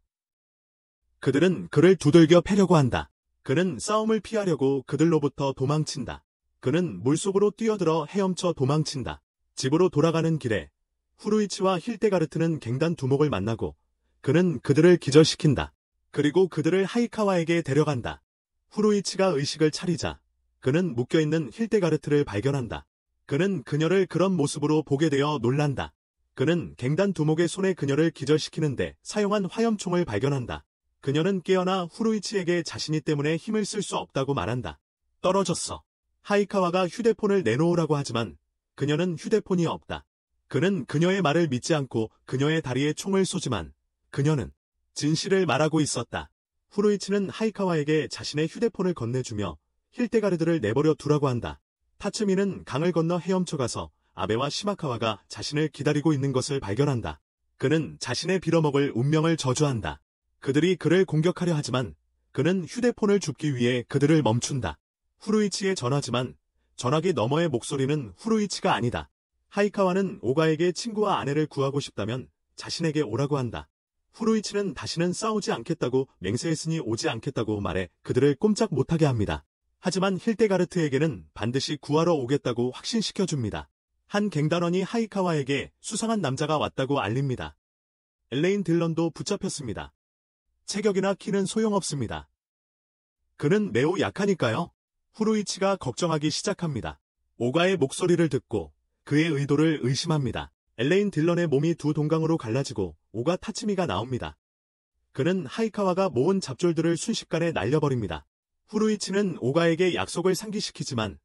그들은 그를 두들겨 패려고 한다. 그는 싸움을 피하려고 그들로부터 도망친다. 그는 물속으로 뛰어들어 헤엄쳐 도망친다. 집으로 돌아가는 길에 후루이치와 힐데가르트는 갱단 두목을 만나고 그는 그들을 기절시킨다. 그리고 그들을 하이카와에게 데려간다. 후루이치가 의식을 차리자 그는 묶여있는 힐데가르트를 발견한다. 그는 그녀를 그런 모습으로 보게 되어 놀란다. 그는 갱단 두목의 손에 그녀를 기절시키는데 사용한 화염총을 발견한다. 그녀는 깨어나 후루이치에게 자신이 때문에 힘을 쓸 수 없다고 말한다. 떨어졌어. 하이카와가 휴대폰을 내놓으라고 하지만 그녀는 휴대폰이 없다. 그는 그녀의 말을 믿지 않고 그녀의 다리에 총을 쏘지만 그녀는 진실을 말하고 있었다. 후루이치는 하이카와에게 자신의 휴대폰을 건네주며 힐데가르드를 내버려 두라고 한다. 타츠미는 강을 건너 헤엄쳐 가서 아베와 시마카와가 자신을 기다리고 있는 것을 발견한다. 그는 자신의 빌어먹을 운명을 저주한다. 그들이 그를 공격하려 하지만 그는 휴대폰을 줍기 위해 그들을 멈춘다. 후루이치의 전화지만 전화기 너머의 목소리는 후루이치가 아니다. 하이카와는 오가에게 친구와 아내를 구하고 싶다면 자신에게 오라고 한다. 후루이치는 다시는 싸우지 않겠다고 맹세했으니 오지 않겠다고 말해 그들을 꼼짝 못하게 합니다. 하지만 힐데가르트에게는 반드시 구하러 오겠다고 확신시켜줍니다. 한 갱단원이 하이카와에게 수상한 남자가 왔다고 알립니다. 엘레인 딜런도 붙잡혔습니다. 체격이나 키는 소용없습니다. 그는 매우 약하니까요. 후루이치가 걱정하기 시작합니다. 오가의 목소리를 듣고 그의 의도를 의심합니다. 엘레인 딜런의 몸이 두 동강으로 갈라지고 오가 타츠미가 나옵니다. 그는 하이카와가 모은 잡졸들을 순식간에 날려버립니다. 후루이치는 오가에게 약속을 상기시키지만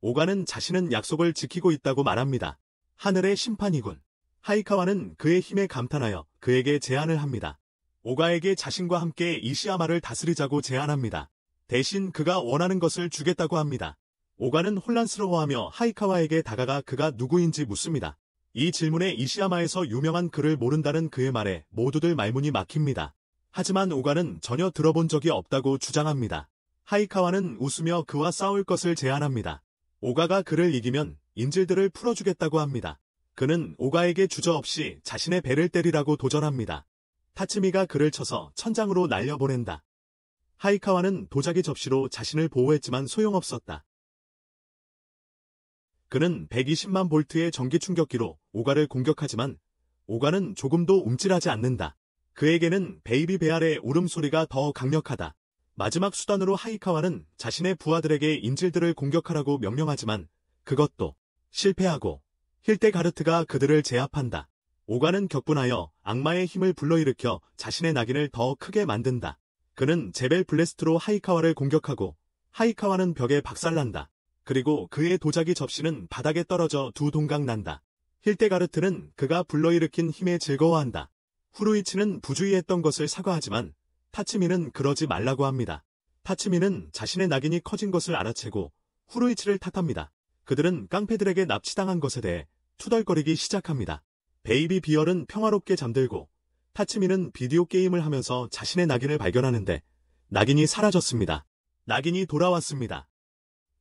오가는 자신은 약속을 지키고 있다고 말합니다. 하늘의 심판이군. 하이카와는 그의 힘에 감탄하여 그에게 제안을 합니다. 오가에게 자신과 함께 이시야마를 다스리자고 제안합니다. 대신 그가 원하는 것을 주겠다고 합니다. 오가는 혼란스러워하며 하이카와에게 다가가 그가 누구인지 묻습니다. 이 질문에 이시야마에서 유명한 그를 모른다는 그의 말에 모두들 말문이 막힙니다. 하지만 오가는 전혀 들어본 적이 없다고 주장합니다. 하이카와는 웃으며 그와 싸울 것을 제안합니다. 오가가 그를 이기면 인질들을 풀어주겠다고 합니다. 그는 오가에게 주저없이 자신의 배를 때리라고 도전합니다. 타츠미가 그를 쳐서 천장으로 날려보낸다. 하이카와는 도자기 접시로 자신을 보호했지만 소용없었다. 그는 120만 볼트의 전기 충격기로 오가를 공격하지만 오가는 조금도 움찔하지 않는다. 그에게는 베이비 베알의 울음소리가 더 강력하다. 마지막 수단으로 하이카와는 자신의 부하들에게 인질들을 공격하라고 명령하지만 그것도 실패하고 힐데가르트가 그들을 제압한다. 오가는 격분하여 악마의 힘을 불러일으켜 자신의 낙인을 더 크게 만든다. 그는 제벨 블래스트로 하이카와를 공격하고 하이카와는 벽에 박살난다. 그리고 그의 도자기 접시는 바닥에 떨어져 두 동강 난다. 힐데가르트는 그가 불러일으킨 힘에 즐거워한다. 후루이치는 부주의했던 것을 사과하지만 타츠미는 그러지 말라고 합니다. 타츠미는 자신의 낙인이 커진 것을 알아채고 후루이치를 탓합니다. 그들은 깡패들에게 납치당한 것에 대해 투덜거리기 시작합니다. 베이비 비얼은 평화롭게 잠들고 타츠미는 비디오 게임을 하면서 자신의 낙인을 발견하는데 낙인이 사라졌습니다. 낙인이 돌아왔습니다.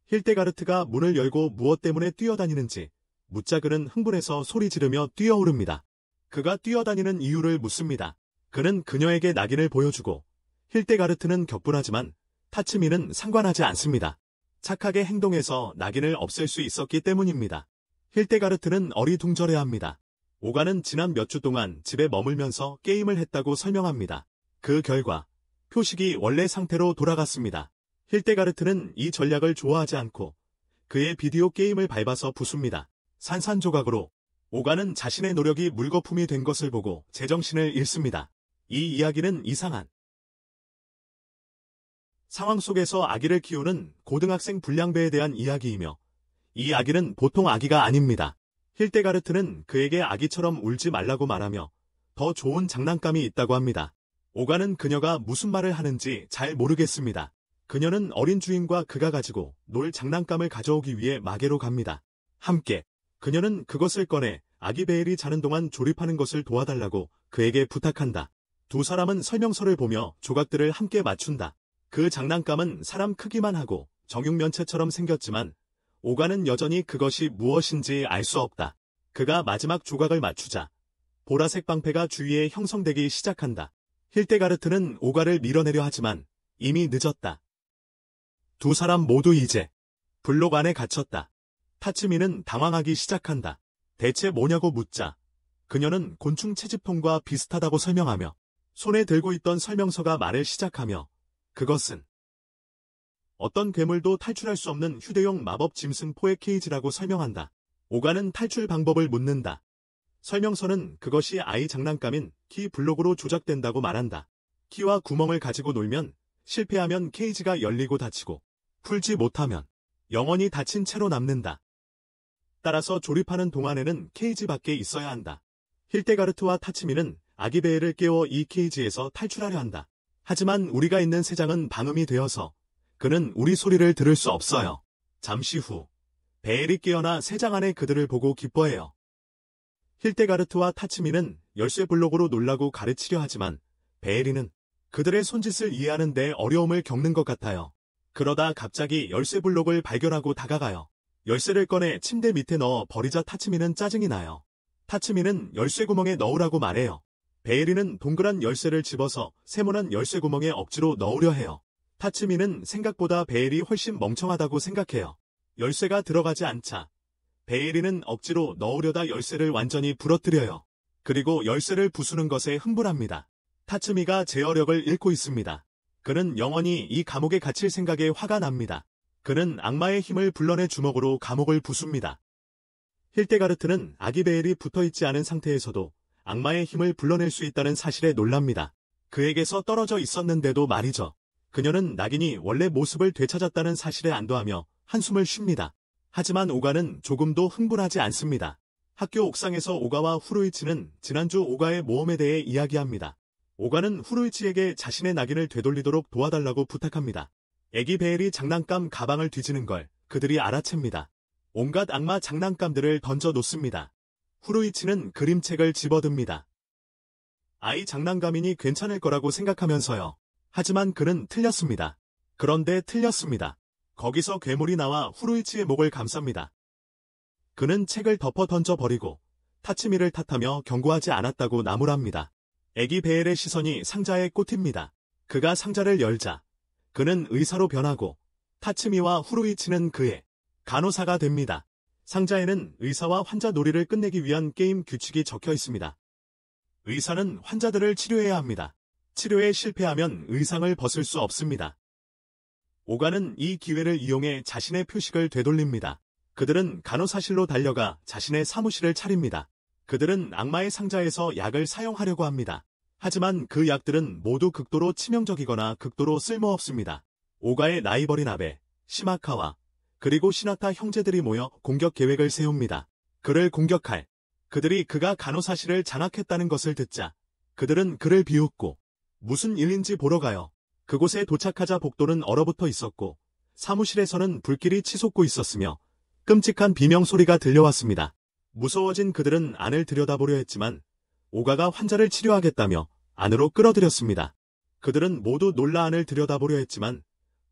힐데가르트가 문을 열고 무엇 때문에 뛰어다니는지 묻자 그는 흥분해서 소리 지르며 뛰어오릅니다. 그가 뛰어다니는 이유를 묻습니다. 그는 그녀에게 낙인을 보여주고 힐데가르트는 격분하지만 타츠미는 상관하지 않습니다. 착하게 행동해서 낙인을 없앨 수 있었기 때문입니다. 힐데가르트는 어리둥절해합니다. 오가는 지난 몇 주 동안 집에 머물면서 게임을 했다고 설명합니다. 그 결과 표식이 원래 상태로 돌아갔습니다. 힐데가르트는 이 전략을 좋아하지 않고 그의 비디오 게임을 밟아서 부숩니다. 산산조각으로 오가는 자신의 노력이 물거품이 된 것을 보고 제정신을 잃습니다. 이 이야기는 이상한 상황 속에서 아기를 키우는 고등학생 불량배에 대한 이야기이며 이 아기는 보통 아기가 아닙니다. 힐데가르트는 그에게 아기처럼 울지 말라고 말하며 더 좋은 장난감이 있다고 합니다. 오가는 그녀가 무슨 말을 하는지 잘 모르겠습니다. 그녀는 어린 주인과 그가 가지고 놀 장난감을 가져오기 위해 마계로 갑니다. 함께 그녀는 그것을 꺼내 아기 베일이 자는 동안 조립하는 것을 도와달라고 그에게 부탁한다. 두 사람은 설명서를 보며 조각들을 함께 맞춘다. 그 장난감은 사람 크기만 하고 정육면체처럼 생겼지만 오가는 여전히 그것이 무엇인지 알 수 없다. 그가 마지막 조각을 맞추자 보라색 방패가 주위에 형성되기 시작한다. 힐데가르트는 오가를 밀어내려 하지만 이미 늦었다. 두 사람 모두 이제 블록 안에 갇혔다. 타츠미는 당황하기 시작한다. 대체 뭐냐고 묻자 그녀는 곤충 채집통과 비슷하다고 설명하며 손에 들고 있던 설명서가 말을 시작하며 그것은 어떤 괴물도 탈출할 수 없는 휴대용 마법 짐승 포획 케이지라고 설명한다. 오가는 탈출 방법을 묻는다. 설명서는 그것이 아이 장난감인 키 블록으로 조작된다고 말한다. 키와 구멍을 가지고 놀면 실패하면 케이지가 열리고 닫히고 풀지 못하면 영원히 닫힌 채로 남는다. 따라서 조립하는 동안에는 케이지 밖에 있어야 한다. 힐데가르트와 타츠미는 아기 베일을 깨워 이 케이지에서 탈출하려 한다. 하지만 우리가 있는 세장은 방음이 되어서 그는 우리 소리를 들을 수 없어요. 잠시 후 베일이 깨어나 세장 안에 그들을 보고 기뻐해요. 힐데가르트와 타츠미는 열쇠 블록으로 놀라고 가르치려 하지만 베일이는 그들의 손짓을 이해하는 데 어려움을 겪는 것 같아요. 그러다 갑자기 열쇠 블록을 발견하고 다가가요. 열쇠를 꺼내 침대 밑에 넣어 버리자 타츠미는 짜증이 나요. 타츠미는 열쇠 구멍에 넣으라고 말해요. 베일이는 동그란 열쇠를 집어서 세모난 열쇠 구멍에 억지로 넣으려 해요. 타츠미는 생각보다 베일이 훨씬 멍청하다고 생각해요. 열쇠가 들어가지 않자 베일이는 억지로 넣으려다 열쇠를 완전히 부러뜨려요. 그리고 열쇠를 부수는 것에 흥분합니다. 타츠미가 제어력을 잃고 있습니다. 그는 영원히 이 감옥에 갇힐 생각에 화가 납니다. 그는 악마의 힘을 불러내 주먹으로 감옥을 부숩니다. 힐데가르트는 아기 베일이 붙어있지 않은 상태에서도 악마의 힘을 불러낼 수 있다는 사실에 놀랍니다. 그에게서 떨어져 있었는데도 말이죠. 그녀는 낙인이 원래 모습을 되찾았다는 사실에 안도하며 한숨을 쉽니다. 하지만 오가는 조금도 흥분하지 않습니다. 학교 옥상에서 오가와 후루이치는 지난주 오가의 모험에 대해 이야기합니다. 오가는 후루이치에게 자신의 낙인을 되돌리도록 도와달라고 부탁합니다. 애기 베일이 장난감 가방을 뒤지는 걸 그들이 알아챕니다. 온갖 악마 장난감들을 던져 놓습니다. 후루이치는 그림책을 집어듭니다. 아이 장난감이니 괜찮을 거라고 생각하면서요. 하지만 그는 틀렸습니다. 그런데 틀렸습니다. 거기서 괴물이 나와 후루이치의 목을 감쌉니다. 그는 책을 덮어 던져버리고 타츠미를 탓하며 경고하지 않았다고 나무랍니다. 애기 베일의 시선이 상자에 꽂힙니다. 그가 상자를 열자 그는 의사로 변하고 타츠미와 후루이치는 그의 간호사가 됩니다. 상자에는 의사와 환자 놀이를 끝내기 위한 게임 규칙이 적혀 있습니다. 의사는 환자들을 치료해야 합니다. 치료에 실패하면 의상을 벗을 수 없습니다. 오가는 이 기회를 이용해 자신의 표식을 되돌립니다. 그들은 간호사실로 달려가 자신의 사무실을 차립니다. 그들은 악마의 상자에서 약을 사용하려고 합니다. 하지만 그 약들은 모두 극도로 치명적이거나 극도로 쓸모없습니다. 오가의 나이버린 아베, 시마카와 그리고 시나타 형제들이 모여 공격 계획을 세웁니다. 그를 공격할 그들이 그가 간호사실을 장악했다는 것을 듣자 그들은 그를 비웃고 무슨 일인지 보러 가요. 그곳에 도착하자 복도는 얼어붙어 있었고 사무실에서는 불길이 치솟고 있었으며 끔찍한 비명소리가 들려왔습니다. 무서워진 그들은 안을 들여다보려 했지만 오가가 환자를 치료하겠다며 안으로 끌어들였습니다. 그들은 모두 놀라 안을 들여다보려 했지만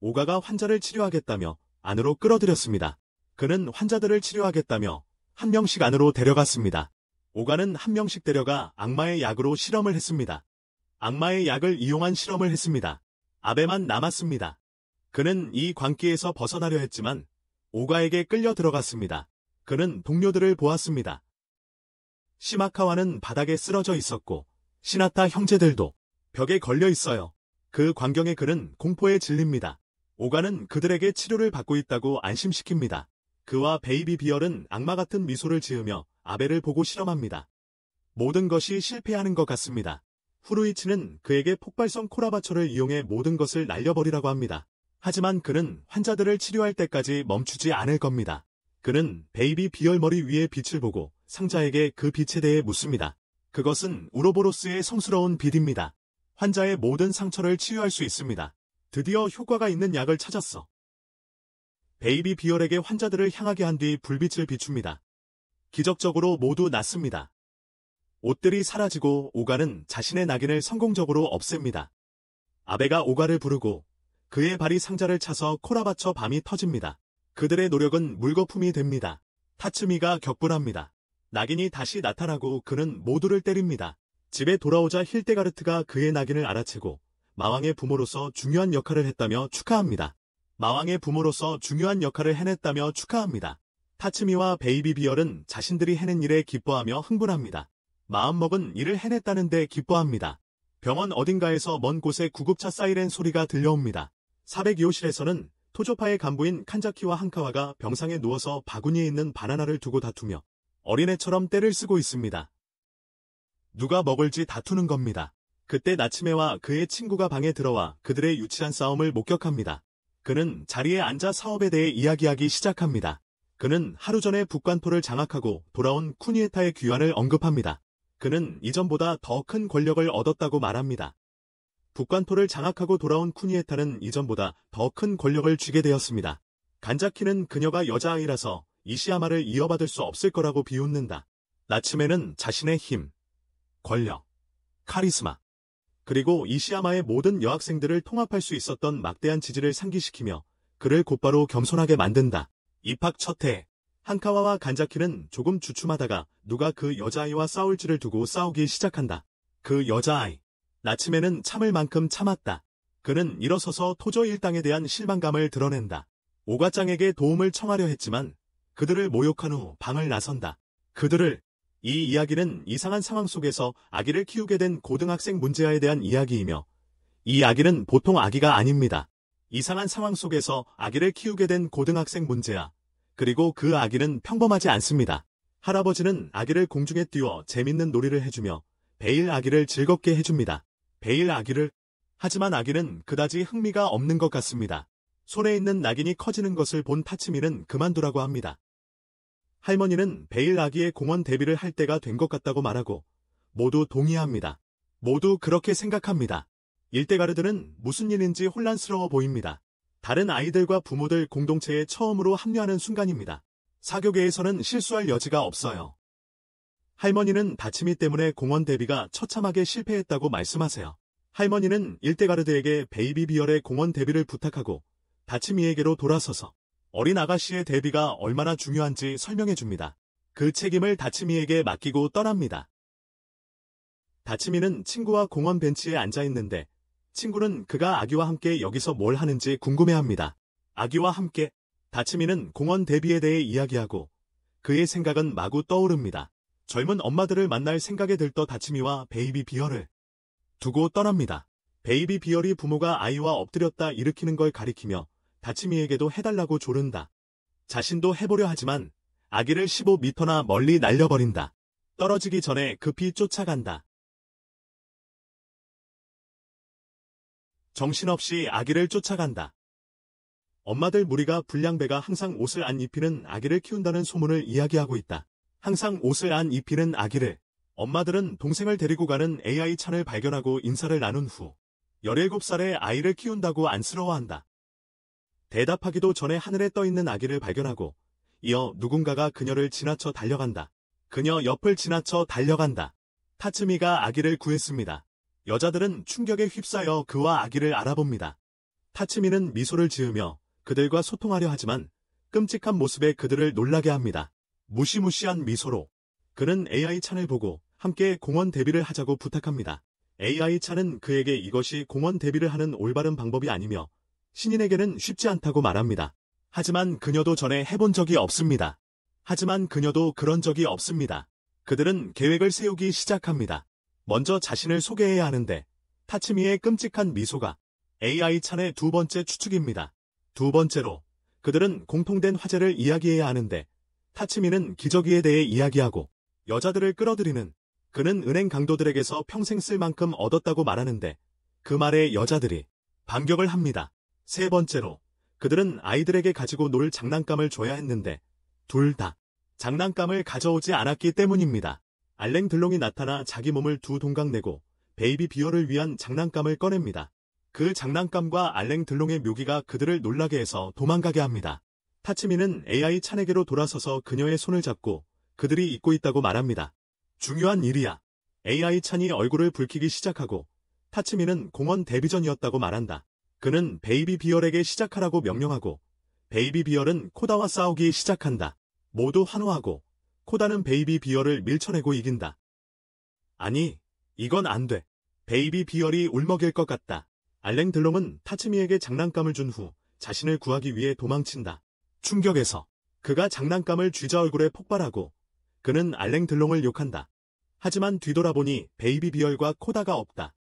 오가가 환자를 치료하겠다며 안으로 끌어들였습니다. 그는 환자들을 치료하겠다며 한 명씩 안으로 데려갔습니다. 오가는 한 명씩 데려가 악마의 약으로 실험을 했습니다. 악마의 약을 이용한 실험을 했습니다. 아베만 남았습니다. 그는 이 광기에서 벗어나려 했지만 오가에게 끌려 들어갔습니다. 그는 동료들을 보았습니다. 시마카와는 바닥에 쓰러져 있었고 시나타 형제들도 벽에 걸려 있어요. 그 광경에 그는 공포에 질립니다. 오가는 그들에게 치료를 받고 있다고 안심시킵니다. 그와 베이비 비얼은 악마 같은 미소를 지으며 아베를 보고 실험합니다. 모든 것이 실패하는 것 같습니다. 후루이치는 그에게 폭발성 코라바초를 이용해 모든 것을 날려버리라고 합니다. 하지만 그는 환자들을 치료할 때까지 멈추지 않을 겁니다. 그는 베이비 비얼 머리 위에 빛을 보고 상자에게 그 빛에 대해 묻습니다. 그것은 우로보로스의 성스러운 빛입니다. 환자의 모든 상처를 치유할 수 있습니다. 드디어 효과가 있는 약을 찾았어. 베이비 비얼에게 환자들을 향하게 한 뒤 불빛을 비춥니다. 기적적으로 모두 낫습니다. 옷들이 사라지고 오가는 자신의 낙인을 성공적으로 없앱니다. 아베가 오가를 부르고 그의 발이 상자를 차서 코라바쳐 밤이 터집니다. 그들의 노력은 물거품이 됩니다. 타츠미가 격분합니다. 낙인이 다시 나타나고 그는 모두를 때립니다. 집에 돌아오자 힐데가르트가 그의 낙인을 알아채고 마왕의 부모로서 중요한 역할을 했다며 축하합니다. 마왕의 부모로서 중요한 역할을 해냈다며 축하합니다. 타츠미와 베이비 비얼은 자신들이 해낸 일에 기뻐하며 흥분합니다. 마음먹은 일을 해냈다는데 기뻐합니다. 병원 어딘가에서 먼 곳에 구급차 사이렌 소리가 들려옵니다. 402호실에서는 토조파의 간부인 칸자키와 한카와가 병상에 누워서 바구니에 있는 바나나를 두고 다투며 어린애처럼 떼를 쓰고 있습니다. 누가 먹을지 다투는 겁니다. 그때 나츠메와 그의 친구가 방에 들어와 그들의 유치한 싸움을 목격합니다. 그는 자리에 앉아 사업에 대해 이야기하기 시작합니다. 그는 하루 전에 북관토를 장악하고 돌아온 쿠니에타의 귀환을 언급합니다. 그는 이전보다 더 큰 권력을 얻었다고 말합니다. 북관토를 장악하고 돌아온 쿠니에타는 이전보다 더 큰 권력을 쥐게 되었습니다. 간자키는 그녀가 여자아이라서 이시야마를 이어받을 수 없을 거라고 비웃는다. 나츠메는 자신의 힘, 권력, 카리스마, 그리고 이시야마의 모든 여학생들을 통합할 수 있었던 막대한 지지를 상기시키며 그를 곧바로 겸손하게 만든다. 입학 첫 해, 한카와와 간자키는 조금 주춤하다가 누가 그 여자아이와 싸울지를 두고 싸우기 시작한다. 그 여자아이, 나츠메는 참을 만큼 참았다. 그는 일어서서 토조 일당에 대한 실망감을 드러낸다. 오가짱에게 도움을 청하려 했지만 그들을 모욕한 후 방을 나선다. 이 이야기는 이상한 상황 속에서 아기를 키우게 된 고등학생 문제아에 대한 이야기이며 이 아기는 보통 아기가 아닙니다. 이상한 상황 속에서 아기를 키우게 된 고등학생 문제아, 그리고 그 아기는 평범하지 않습니다. 할아버지는 아기를 공중에 띄워 재밌는 놀이를 해주며 베일 아기를 즐겁게 해줍니다. 하지만 아기는 그다지 흥미가 없는 것 같습니다. 손에 있는 낙인이 커지는 것을 본 타츠미는 그만두라고 합니다. 할머니는 베일 아기의 공원 데뷔를 할 때가 된 것 같다고 말하고 모두 동의합니다. 모두 그렇게 생각합니다. 일대가르드는 무슨 일인지 혼란스러워 보입니다. 다른 아이들과 부모들 공동체에 처음으로 합류하는 순간입니다. 사교계에서는 실수할 여지가 없어요. 할머니는 다치미 때문에 공원 데뷔가 처참하게 실패했다고 말씀하세요. 할머니는 일대가르드에게 베이비 비얼의 공원 데뷔를 부탁하고 다치미에게로 돌아서서 어린 아가씨의 데뷔가 얼마나 중요한지 설명해 줍니다. 그 책임을 다치미에게 맡기고 떠납니다. 다치미는 친구와 공원 벤치에 앉아 있는데 친구는 그가 아기와 함께 여기서 뭘 하는지 궁금해합니다. 아기와 함께 다치미는 공원 데뷔에 대해 이야기하고 그의 생각은 마구 떠오릅니다. 젊은 엄마들을 만날 생각에 들떠 다치미와 베이비 비얼을 두고 떠납니다. 베이비 비얼이 부모가 아이와 엎드렸다 일으키는 걸 가리키며 다치미에게도 해달라고 조른다. 자신도 해보려 하지만 아기를 15m나 멀리 날려버린다. 떨어지기 전에 급히 쫓아간다. 정신없이 아기를 쫓아간다. 엄마들 무리가 불량배가 항상 옷을 안 입히는 아기를 키운다는 소문을 이야기하고 있다. 항상 옷을 안 입히는 아기를. 엄마들은 동생을 데리고 가는 AI 찬을 발견하고 인사를 나눈 후 17살의 아이를 키운다고 안쓰러워한다. 대답하기도 전에 하늘에 떠있는 아기를 발견하고 이어 누군가가 그녀를 지나쳐 달려간다. 그녀 옆을 지나쳐 달려간다. 타츠미가 아기를 구했습니다. 여자들은 충격에 휩싸여 그와 아기를 알아봅니다. 타츠미는 미소를 지으며 그들과 소통하려 하지만 끔찍한 모습에 그들을 놀라게 합니다. 무시무시한 미소로 그는 AI 찬을 보고 함께 공원 데뷔를 하자고 부탁합니다. AI 찬은 그에게 이것이 공원 데뷔를 하는 올바른 방법이 아니며 신인에게는 쉽지 않다고 말합니다. 하지만 그녀도 전에 해본 적이 없습니다. 하지만 그녀도 그런 적이 없습니다. 그들은 계획을 세우기 시작합니다. 먼저 자신을 소개해야 하는데 타츠미의 끔찍한 미소가 AI 찬의 두 번째 추측입니다. 두 번째로 그들은 공통된 화제를 이야기해야 하는데 타츠미는 기저귀에 대해 이야기하고 여자들을 끌어들이는 그는 은행 강도들에게서 평생 쓸 만큼 얻었다고 말하는데 그 말에 여자들이 반격을 합니다. 세 번째로 그들은 아이들에게 가지고 놀 장난감을 줘야 했는데 둘 다 장난감을 가져오지 않았기 때문입니다. 알랭 들롱이 나타나 자기 몸을 두 동강 내고 베이비 비어를 위한 장난감을 꺼냅니다. 그 장난감과 알랭 들롱의 묘기가 그들을 놀라게 해서 도망가게 합니다. 타츠미는 AI 찬에게로 돌아서서 그녀의 손을 잡고 그들이 잊고 있다고 말합니다. 중요한 일이야. AI 찬이 얼굴을 붉히기 시작하고 타츠미는 공원 데뷔전이었다고 말한다. 그는 베이비 비얼에게 시작하라고 명령하고 베이비 비얼은 코다와 싸우기 시작한다. 모두 환호하고 코다는 베이비 비얼을 밀쳐내고 이긴다. 아니, 이건 안 돼. 베이비 비얼이 울먹일 것 같다. 알랭 들롱은 타츠미에게 장난감을 준 후 자신을 구하기 위해 도망친다. 충격에서 그가 장난감을 쥐자 얼굴에 폭발하고 그는 알랭 들롱을 욕한다. 하지만 뒤돌아보니 베이비 비얼과 코다가 없다.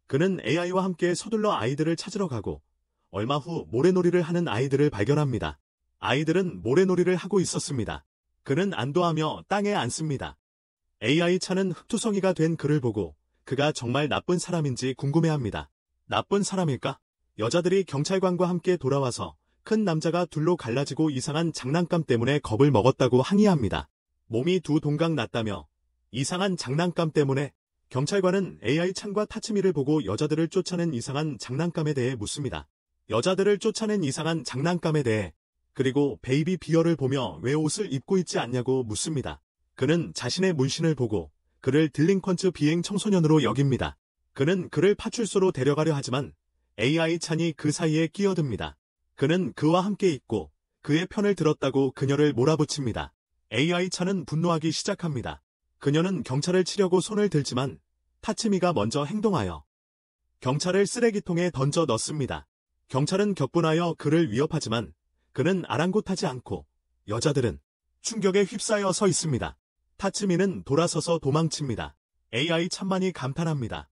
그는 AI와 함께 서둘러 아이들을 찾으러 가고 얼마 후 모래놀이를 하는 아이들을 발견합니다. 아이들은 모래놀이를 하고 있었습니다. 그는 안도하며 땅에 앉습니다. AI 차는 흑투성이가 된 그를 보고 그가 정말 나쁜 사람인지 궁금해합니다. 나쁜 사람일까? 여자들이 경찰관과 함께 돌아와서 큰 남자가 둘로 갈라지고 이상한 장난감 때문에 겁을 먹었다고 항의합니다. 몸이 두 동강 났다며 이상한 장난감 때문에 경찰관은 AI 찬과 타츠미를 보고 여자들을 쫓아낸 이상한 장난감에 대해 묻습니다. 여자들을 쫓아낸 이상한 장난감에 대해 그리고 베이비 비어를 보며 왜 옷을 입고 있지 않냐고 묻습니다. 그는 자신의 문신을 보고 그를 딜링컨츠 비행 청소년으로 여깁니다. 그는 그를 파출소로 데려가려 하지만 AI 찬이 그 사이에 끼어듭니다. 그는 그와 함께 있고 그의 편을 들었다고 그녀를 몰아붙입니다. AI 찬은 분노하기 시작합니다. 그녀는 경찰을 치려고 손을 들지만 타츠미가 먼저 행동하여 경찰을 쓰레기통에 던져 넣습니다. 경찰은 격분하여 그를 위협하지만 그는 아랑곳하지 않고 여자들은 충격에 휩싸여 서 있습니다. 타츠미는 돌아서서 도망칩니다. AI 찬만이 감탄합니다.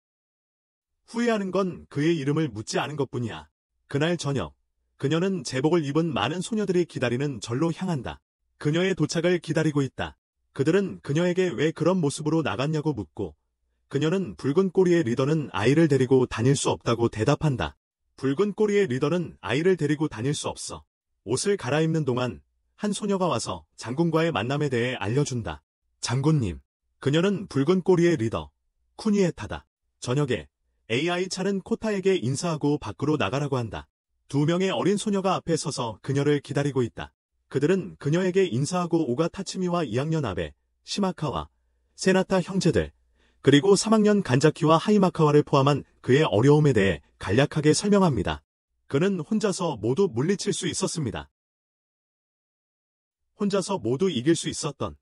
후회하는 건 그의 이름을 묻지 않은 것뿐이야. 그날 저녁 그녀는 제복을 입은 많은 소녀들이 기다리는 절로 향한다. 그녀의 도착을 기다리고 있다. 그들은 그녀에게 왜 그런 모습으로 나갔냐고 묻고 그녀는 붉은 꼬리의 리더는 아이를 데리고 다닐 수 없다고 대답한다. 붉은 꼬리의 리더는 아이를 데리고 다닐 수 없어. 옷을 갈아입는 동안 한 소녀가 와서 장군과의 만남에 대해 알려준다. 장군님, 그녀는 붉은 꼬리의 리더 쿠니에타다. 저녁에 AI 차는 코타에게 인사하고 밖으로 나가라고 한다. 두 명의 어린 소녀가 앞에 서서 그녀를 기다리고 있다. 그들은 그녀에게 인사하고 오가 타츠미와 2학년 아베, 시마카와 세나타 형제들, 그리고 3학년 간자키와 하이마카와를 포함한 그의 어려움에 대해 간략하게 설명합니다. 그는 혼자서 모두 물리칠 수 있었습니다. 혼자서 모두 이길 수 있었던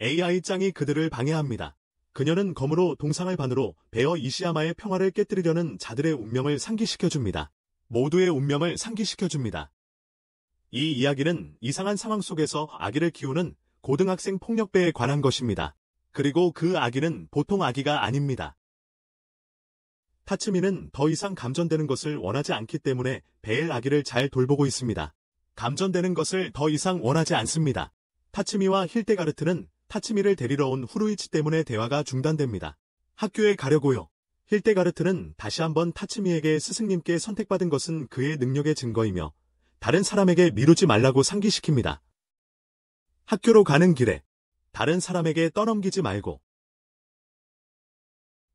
AI 짱이 그들을 방해합니다. 그녀는 검으로 동상을 반으로 베어 이시야마의 평화를 깨뜨리려는 자들의 운명을 상기시켜줍니다. 모두의 운명을 상기시켜줍니다. 이 이야기는 이상한 상황 속에서 아기를 키우는 고등학생 폭력배에 관한 것입니다. 그리고 그 아기는 보통 아기가 아닙니다. 타츠미는 더 이상 감전되는 것을 원하지 않기 때문에 베엘 아기를 잘 돌보고 있습니다. 감전되는 것을 더 이상 원하지 않습니다. 타츠미와 힐데가르트는 타츠미를 데리러 온 후루이치 때문에 대화가 중단됩니다. 학교에 가려고요. 힐데가르트는 다시 한번 타츠미에게 스승님께 선택받은 것은 그의 능력의 증거이며 다른 사람에게 미루지 말라고 상기시킵니다. 학교로 가는 길에 다른 사람에게 떠넘기지 말고.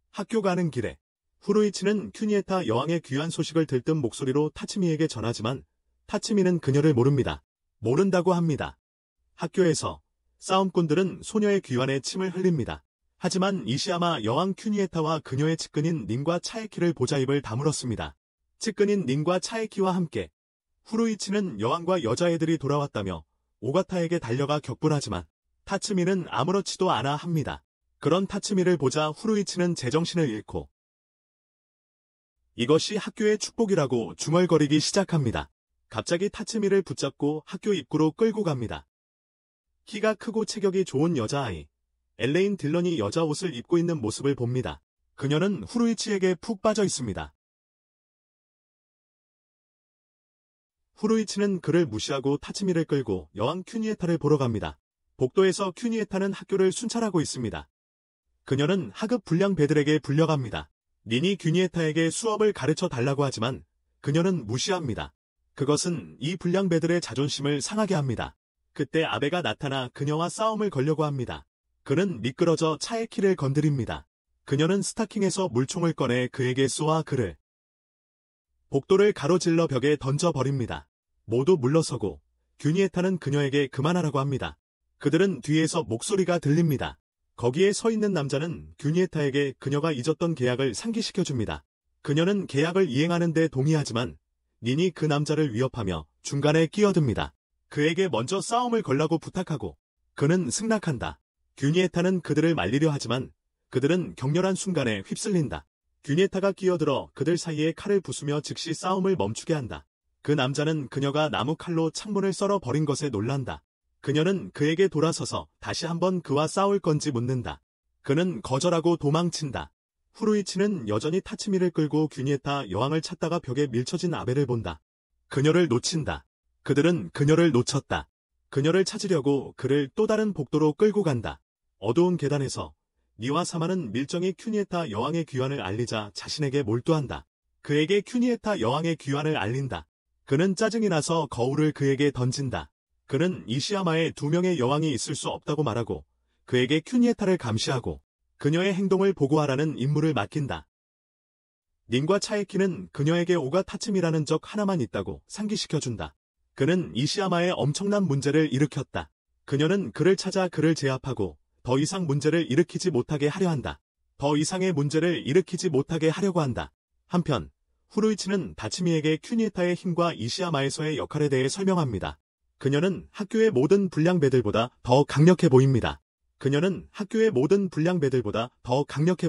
학교 가는 길에 후루이치는 큐니에타 여왕의 귀한 소식을 들뜬 목소리로 타츠미에게 전하지만 타츠미는 그녀를 모릅니다. 모른다고 합니다. 학교에서 싸움꾼들은 소녀의 귀환에 침을 흘립니다. 하지만 이시야마 여왕 큐니에타와 그녀의 측근인 닌과 차에키를 보자 입을 다물었습니다. 측근인 닌과 차에키와 함께 후루이치는 여왕과 여자애들이 돌아왔다며 오가타에게 달려가 격분하지만 타츠미는 아무렇지도 않아 합니다. 그런 타츠미를 보자 후루이치는 제정신을 잃고 이것이 학교의 축복이라고 중얼거리기 시작합니다. 갑자기 타츠미를 붙잡고 학교 입구로 끌고 갑니다. 키가 크고 체격이 좋은 여자아이 엘레인 딜런이 여자 옷을 입고 있는 모습을 봅니다. 그녀는 후루이치에게 푹 빠져 있습니다. 후루이치는 그를 무시하고 타츠미를 끌고 여왕 큐니에타를 보러 갑니다. 복도에서 큐니에타는 학교를 순찰하고 있습니다. 그녀는 하급 불량 배들에게 불려갑니다. 닌이 큐니에타에게 수업을 가르쳐 달라고 하지만 그녀는 무시합니다. 그것은 이 불량 배들의 자존심을 상하게 합니다. 그때 아베가 나타나 그녀와 싸움을 걸려고 합니다. 그는 미끄러져 차의 키를 건드립니다. 그녀는 스타킹에서 물총을 꺼내 그에게 쏘아 그를 복도를 가로질러 벽에 던져버립니다. 모두 물러서고 큐니에타는 그녀에게 그만하라고 합니다. 그들은 뒤에서 목소리가 들립니다. 거기에 서 있는 남자는 큐니에타에게 그녀가 잊었던 계약을 상기시켜줍니다. 그녀는 계약을 이행하는 데 동의하지만 닌이 그 남자를 위협하며 중간에 끼어듭니다. 그에게 먼저 싸움을 걸라고 부탁하고 그는 승낙한다. 큐니에타는 그들을 말리려 하지만 그들은 격렬한 순간에 휩쓸린다. 큐니에타가 끼어들어 그들 사이에 칼을 부수며 즉시 싸움을 멈추게 한다. 그 남자는 그녀가 나무 칼로 창문을 썰어 버린 것에 놀란다. 그녀는 그에게 돌아서서 다시 한번 그와 싸울 건지 묻는다. 그는 거절하고 도망친다. 후루이치는 여전히 타츠미를 끌고 큐니에타 여왕을 찾다가 벽에 밀쳐진 아베를 본다. 그녀를 놓친다. 그들은 그녀를 놓쳤다. 그녀를 찾으려고 그를 또 다른 복도로 끌고 간다. 어두운 계단에서 니와 사마는 밀정이 큐니에타 여왕의 귀환을 알리자 자신에게 몰두한다. 그에게 큐니에타 여왕의 귀환을 알린다. 그는 짜증이 나서 거울을 그에게 던진다. 그는 이시야마에 2명의 여왕이 있을 수 없다고 말하고 그에게 큐니에타를 감시하고 그녀의 행동을 보고하라는 임무를 맡긴다. 닌과 차에키는 그녀에게 오가 타츠미라는 적 하나만 있다고 상기시켜준다. 그는 이시야마에 엄청난 문제를 일으켰다. 그녀는 그를 찾아 그를 제압하고 더 이상 문제를 일으키지 못하게 하려 한다. 더 이상의 문제를 일으키지 못하게 하려고 한다. 한편 후루이치는 다치미에게 큐니에타의 힘과 이시야마에서의 역할에 대해 설명합니다. 그녀는 학교의 모든 불량배들보다 더 강력해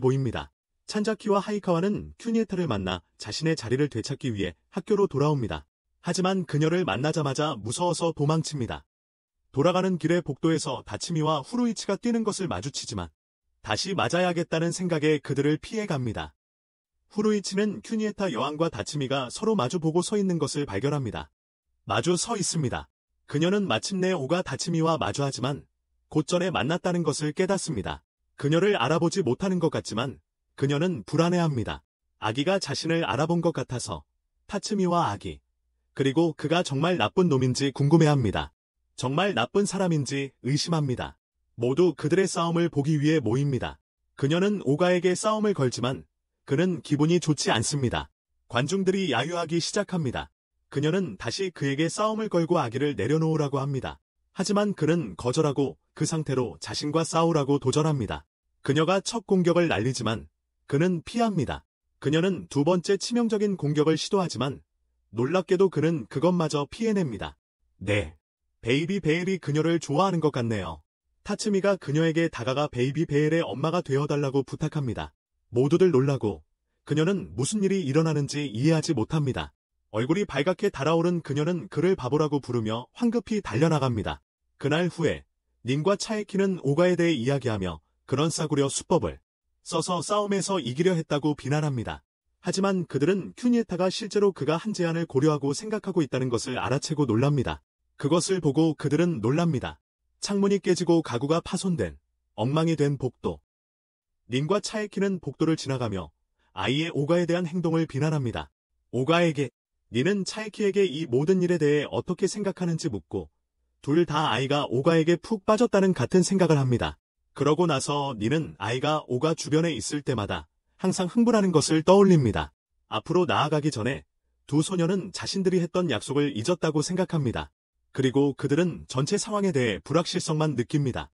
보입니다. 찬자키와 하이카와는 큐니에타를 만나 자신의 자리를 되찾기 위해 학교로 돌아옵니다. 하지만 그녀를 만나자마자 무서워서 도망칩니다. 돌아가는 길에 복도에서 다치미와 후루이치가 뛰는 것을 마주치지만 다시 맞아야겠다는 생각에 그들을 피해갑니다. 후루이치는 큐니에타 여왕과 다치미가 서로 마주보고 서 있는 것을 발견합니다. 마주 서 있습니다. 그녀는 마침내 오가 다치미와 마주하지만 곧 전에 만났다는 것을 깨닫습니다. 그녀를 알아보지 못하는 것 같지만 그녀는 불안해합니다. 아기가 자신을 알아본 것 같아서 타츠미와 아기, 그리고 그가 정말 나쁜 놈인지 궁금해합니다. 정말 나쁜 사람인지 의심합니다. 모두 그들의 싸움을 보기 위해 모입니다. 그녀는 오가에게 싸움을 걸지만 그는 기분이 좋지 않습니다. 관중들이 야유하기 시작합니다. 그녀는 다시 그에게 싸움을 걸고 아기를 내려놓으라고 합니다. 하지만 그는 거절하고 그 상태로 자신과 싸우라고 도전합니다. 그녀가 첫 공격을 날리지만 그는 피합니다. 그녀는 두 번째 치명적인 공격을 시도하지만 놀랍게도 그는 그것마저 피해냅니다. 네, 베이비 베일이 그녀를 좋아하는 것 같네요. 타츠미가 그녀에게 다가가 베이비 베일의 엄마가 되어달라고 부탁합니다. 모두들 놀라고 그녀는 무슨 일이 일어나는지 이해하지 못합니다. 얼굴이 발갛게 달아오른 그녀는 그를 바보라고 부르며 황급히 달려나갑니다. 그날 후에 닌과 차에키는 오가에 대해 이야기하며 그런 싸구려 수법을 써서 싸움에서 이기려 했다고 비난합니다. 하지만 그들은 큐니에타가 실제로 그가 한 제안을 고려하고 생각하고 있다는 것을 알아채고 놀랍니다. 그것을 보고 그들은 놀랍니다. 창문이 깨지고 가구가 파손된 엉망이 된 복도. 닌과 차에키는 복도를 지나가며 아이의 오가에 대한 행동을 비난합니다. 오가에게 닌은 차에키에게 이 모든 일에 대해 어떻게 생각하는지 묻고 둘 다 아이가 오가에게 푹 빠졌다는 같은 생각을 합니다. 그러고 나서 닌은 아이가 오가 주변에 있을 때마다 항상 흥분하는 것을 떠올립니다. 앞으로 나아가기 전에 두 소녀는 자신들이 했던 약속을 잊었다고 생각합니다. 그리고 그들은 전체 상황에 대해 불확실성만 느낍니다.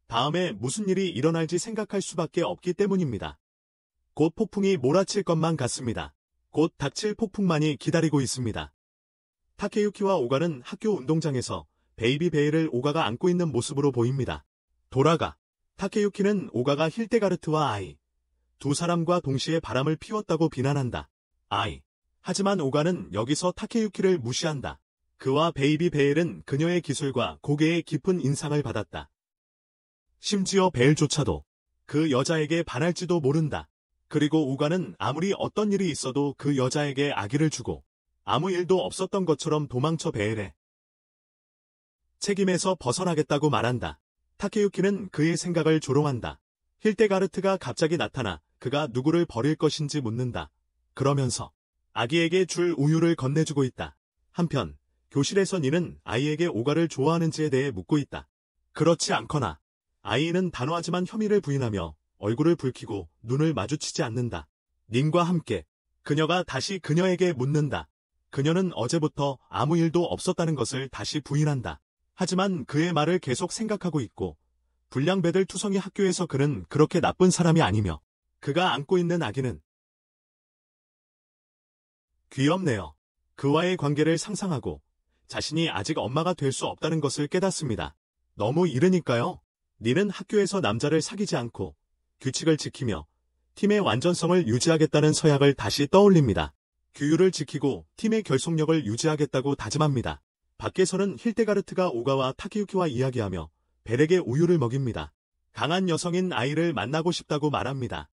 다음에 무슨 일이 일어날지 생각할 수밖에 없기 때문입니다. 곧 폭풍이 몰아칠 것만 같습니다. 곧 닥칠 폭풍만이 기다리고 있습니다. 타케유키와 오가는 학교 운동장에서 베이비 베일을 오가가 안고 있는 모습으로 보입니다. 돌아가. 타케유키는 오가가 힐데가르트와 아이, 두 사람과 동시에 바람을 피웠다고 비난한다. 아이. 하지만 오가는 여기서 타케유키를 무시한다. 그와 베이비 베일은 그녀의 기술과 고개의 깊은 인상을 받았다. 심지어 베일조차도 그 여자에게 반할지도 모른다. 그리고 오가는 아무리 어떤 일이 있어도 그 여자에게 아기를 주고 아무 일도 없었던 것처럼 도망쳐 베일의 책임에서 벗어나겠다고 말한다. 타케유키는 그의 생각을 조롱한다. 힐데가르트가 갑자기 나타나 그가 누구를 버릴 것인지 묻는다. 그러면서 아기에게 줄 우유를 건네주고 있다. 한편 교실에서 니는 아이에게 오가를 좋아하는지에 대해 묻고 있다. 그렇지 않거나 아이는 단호하지만 혐의를 부인하며 얼굴을 붉히고 눈을 마주치지 않는다. 닌과 함께 그녀가 다시 그녀에게 묻는다. 그녀는 어제부터 아무 일도 없었다는 것을 다시 부인한다. 하지만 그의 말을 계속 생각하고 있고 불량배들 투성이 학교에서 그는 그렇게 나쁜 사람이 아니며 그가 안고 있는 아기는 귀엽네요. 그와의 관계를 상상하고 자신이 아직 엄마가 될 수 없다는 것을 깨닫습니다. 너무 이르니까요. 니는 학교에서 남자를 사귀지 않고 규칙을 지키며 팀의 완전성을 유지하겠다는 서약을 다시 떠올립니다. 규율을 지키고 팀의 결속력을 유지하겠다고 다짐합니다. 밖에서는 힐데가르트가 오가와 타케유키와 이야기하며 벨에게 우유를 먹입니다. 강한 여성인 아이를 만나고 싶다고 말합니다.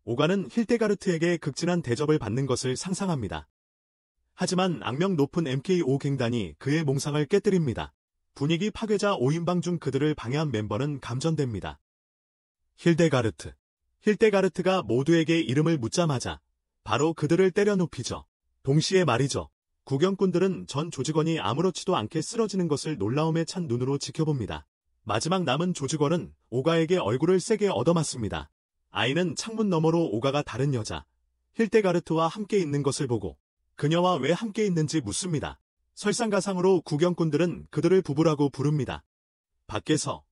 오가는 힐데가르트에게 극진한 대접을 받는 것을 상상합니다. 하지만 악명 높은 MKO 갱단이 그의 몽상을 깨뜨립니다. 분위기 파괴자 5인방 중 그들을 방해한 멤버는 감전됩니다. 힐데가르트가 모두에게 이름을 묻자마자 바로 그들을 때려 눕히죠. 동시에 말이죠. 구경꾼들은 전 조직원이 아무렇지도 않게 쓰러지는 것을 놀라움에 찬 눈으로 지켜봅니다. 마지막 남은 조직원은 오가에게 얼굴을 세게 얻어맞습니다. 아이는 창문 너머로 오가가 다른 여자, 힐데가르트와 함께 있는 것을 보고 그녀와 왜 함께 있는지 묻습니다. 설상가상으로 구경꾼들은 그들을 부부라고 부릅니다. 밖에서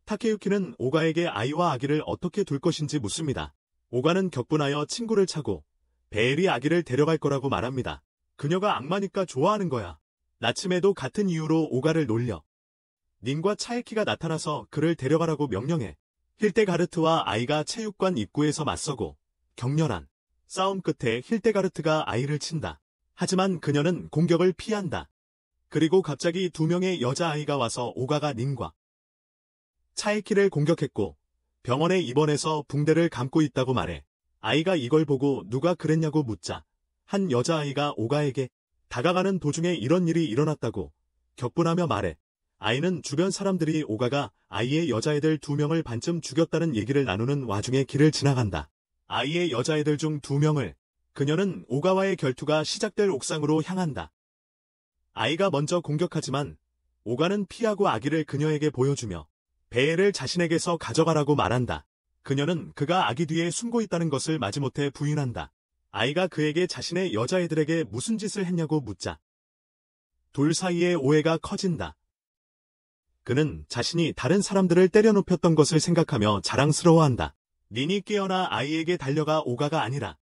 타케유키는 오가에게 아이와 아기를 어떻게 둘 것인지 묻습니다. 오가는 격분하여 친구를 차고 베엘이 아기를 데려갈 거라고 말합니다. 그녀가 악마니까 좋아하는 거야. 나침에도 같은 이유로 오가를 놀려. 닌과 차에키가 나타나서 그를 데려가라고 명령해. 힐데가르트와 아이가 체육관 입구에서 맞서고 격렬한 싸움 끝에 힐데가르트가 아이를 친다. 하지만 그녀는 공격을 피한다. 그리고 갑자기 2명의 여자아이가 와서 오가가 닌과 차에키를 공격했고 병원에 입원해서 붕대를 감고 있다고 말해. 아이가 이걸 보고 누가 그랬냐고 묻자 한 여자아이가 오가에게 다가가는 도중에 이런 일이 일어났다고 격분하며 말해. 아이는 주변 사람들이 오가가 아이의 여자애들 2명을 반쯤 죽였다는 얘기를 나누는 와중에 길을 지나간다. 아이의 여자애들 중 2명을 그녀는 오가와의 결투가 시작될 옥상으로 향한다. 아이가 먼저 공격하지만 오가는 피하고 아기를 그녀에게 보여주며 베엘을 자신에게서 가져가라고 말한다. 그녀는 그가 아기 뒤에 숨고 있다는 것을 마지못해 부인한다. 아이가 그에게 자신의 여자애들에게 무슨 짓을 했냐고 묻자 둘 사이의 오해가 커진다. 그는 자신이 다른 사람들을 때려눕혔던 것을 생각하며 자랑스러워한다. 닌이 깨어나 아이에게 달려가 오가가 아니라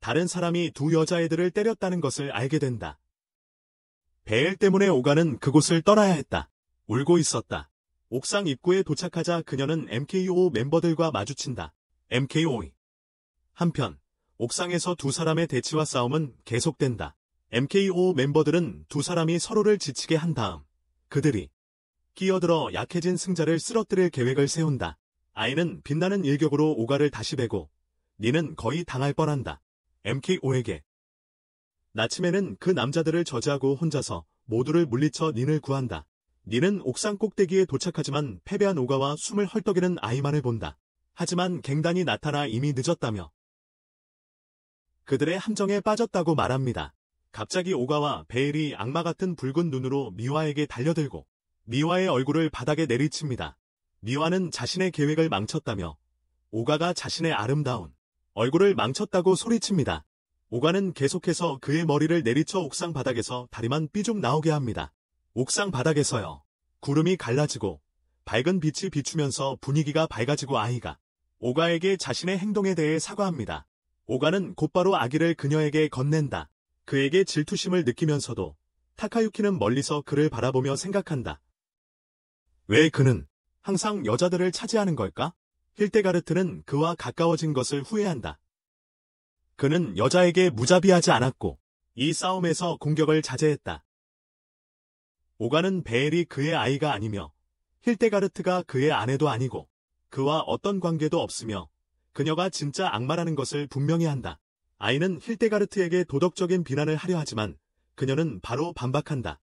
다른 사람이 두 여자애들을 때렸다는 것을 알게 된다. 베엘 때문에 오가는 그곳을 떠나야 했다. 울고 있었다. 옥상 입구에 도착하자 그녀는 MKO 멤버들과 마주친다. MKO. 한편 옥상에서 두 사람의 대치와 싸움은 계속된다. MKO 멤버들은 두 사람이 서로를 지치게 한 다음 그들이 끼어들어 약해진 승자를 쓰러뜨릴 계획을 세운다. 아이는 빛나는 일격으로 오가를 다시 베고 닌은 거의 당할 뻔한다. MKO에게 나침에는 그 남자들을 저지하고 혼자서 모두를 물리쳐 닌을 구한다. 닌은 옥상 꼭대기에 도착하지만 패배한 오가와 숨을 헐떡이는 아이만을 본다. 하지만 갱단이 나타나 이미 늦었다며 그들의 함정에 빠졌다고 말합니다. 갑자기 오가와 베일이 악마 같은 붉은 눈으로 미와에게 달려들고 미와의 얼굴을 바닥에 내리칩니다. 미와는 자신의 계획을 망쳤다며 오가가 자신의 아름다운 얼굴을 망쳤다고 소리칩니다. 오가는 계속해서 그의 머리를 내리쳐 옥상 바닥에서 다리만 삐죽 나오게 합니다. 옥상 바닥에서요. 구름이 갈라지고 밝은 빛이 비추면서 분위기가 밝아지고 아이가 오가에게 자신의 행동에 대해 사과합니다. 오가는 곧바로 아기를 그녀에게 건넨다. 그에게 질투심을 느끼면서도 타카유키는 멀리서 그를 바라보며 생각한다. 왜 그는 항상 여자들을 차지하는 걸까? 힐데가르트는 그와 가까워진 것을 후회한다. 그는 여자에게 무자비하지 않았고 이 싸움에서 공격을 자제했다. 오가는 베엘이 그의 아이가 아니며 힐데가르트가 그의 아내도 아니고 그와 어떤 관계도 없으며 그녀가 진짜 악마라는 것을 분명히 한다. 아이는 힐데가르트에게 도덕적인 비난을 하려 하지만 그녀는 바로 반박한다.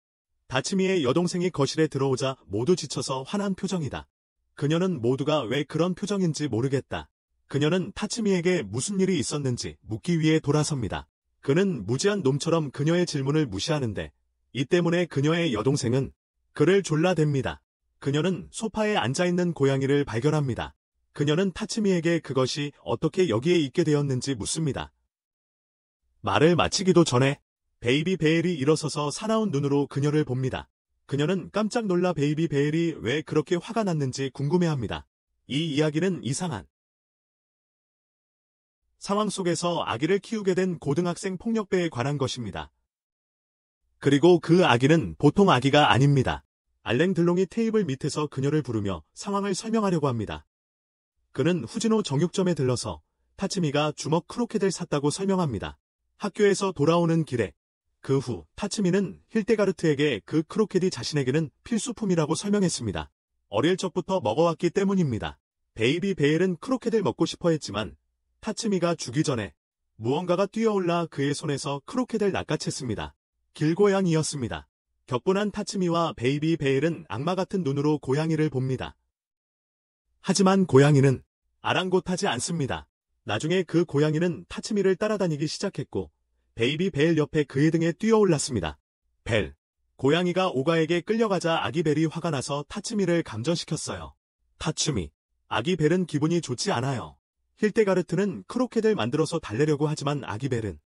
다치미의 여동생이 거실에 들어오자 모두 지쳐서 화난 표정이다. 그녀는 모두가 왜 그런 표정인지 모르겠다. 그녀는 타츠미에게 무슨 일이 있었는지 묻기 위해 돌아섭니다. 그는 무지한 놈처럼 그녀의 질문을 무시하는데 이 때문에 그녀의 여동생은 그를 졸라댑니다. 그녀는 소파에 앉아있는 고양이를 발견합니다. 그녀는 타츠미에게 그것이 어떻게 여기에 있게 되었는지 묻습니다. 말을 마치기도 전에 베이비 베일이 일어서서 사나운 눈으로 그녀를 봅니다. 그녀는 깜짝 놀라 베이비 베일이 왜 그렇게 화가 났는지 궁금해합니다. 이 이야기는 이상한 상황 속에서 아기를 키우게 된 고등학생 폭력배에 관한 것입니다. 그리고 그 아기는 보통 아기가 아닙니다. 알랭 들롱이 테이블 밑에서 그녀를 부르며 상황을 설명하려고 합니다. 그는 후지노 정육점에 들러서 타츠미가 주먹 크로켓을 샀다고 설명합니다. 학교에서 돌아오는 길에 그 후 타츠미는 힐데가르트에게 그 크로켓이 자신에게는 필수품이라고 설명했습니다. 어릴 적부터 먹어왔기 때문입니다. 베이비 베일은 크로켓을 먹고 싶어 했지만 타츠미가 주기 전에 무언가가 뛰어올라 그의 손에서 크로켓을 낚아챘습니다. 길고양이였습니다. 격분한 타츠미와 베이비 베일은 악마 같은 눈으로 고양이를 봅니다. 하지만 고양이는 아랑곳하지 않습니다. 나중에 그 고양이는 타츠미를 따라다니기 시작했고 베이비 벨 옆에 그의 등에 뛰어올랐습니다. 벨. 고양이가 오가에게 끌려가자 아기 벨이 화가 나서 타츠미를 감전시켰어요. 타츠미. 아기 벨은 기분이 좋지 않아요. 힐데가르트는 크로켓을 만들어서 달래려고 하지만 아기 벨은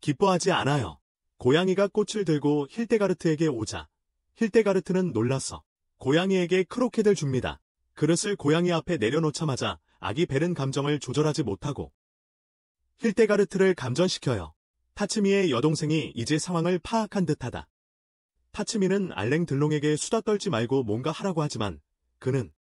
기뻐하지 않아요. 고양이가 꽃을 들고 힐데가르트에게 오자 힐데가르트는 놀라서 고양이에게 크로켓을 줍니다. 그릇을 고양이 앞에 내려놓자마자 아기 벨은 감정을 조절하지 못하고 힐데가르트를 감전시켜요. 타츠미의 여동생이 이제 상황을 파악한 듯하다. 타츠미는 알랭 들롱에게 수다 떨지 말고 뭔가 하라고 하지만 그는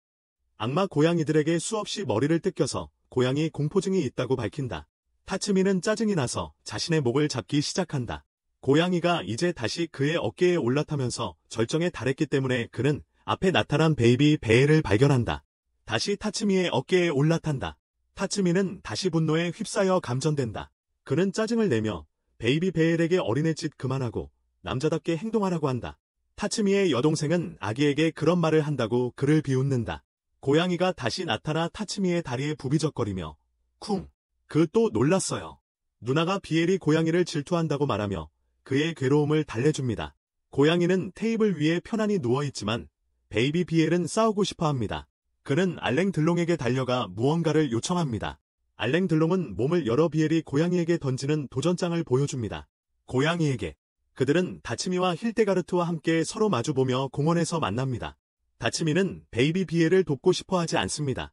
악마 고양이들에게 수없이 머리를 뜯겨서 고양이 공포증이 있다고 밝힌다. 타츠미는 짜증이 나서 자신의 목을 잡기 시작한다. 고양이가 이제 다시 그의 어깨에 올라타면서 절정에 달했기 때문에 그는 앞에 나타난 베이비 베일을 발견한다. 다시 타츠미의 어깨에 올라탄다. 타츠미는 다시 분노에 휩싸여 감전된다. 그는 짜증을 내며 베이비 베일에게 어린애 짓 그만하고 남자답게 행동하라고 한다. 타츠미의 여동생은 아기에게 그런 말을 한다고 그를 비웃는다. 고양이가 다시 나타나 타츠미의 다리에 부비적거리며 쿵! 그 또 놀랐어요. 누나가 비엘이 고양이를 질투한다고 말하며 그의 괴로움을 달래줍니다. 고양이는 테이블 위에 편안히 누워있지만 베이비 비엘은 싸우고 싶어합니다. 그는 알랭 들롱에게 달려가 무언가를 요청합니다. 알랭 들롱은 몸을 열어 비엘이 고양이에게 던지는 도전장을 보여줍니다. 고양이에게 그들은 다츠미와 힐데가르트와 함께 서로 마주보며 공원에서 만납니다. 다츠미는 베이비 비엘을 돕고 싶어 하지 않습니다.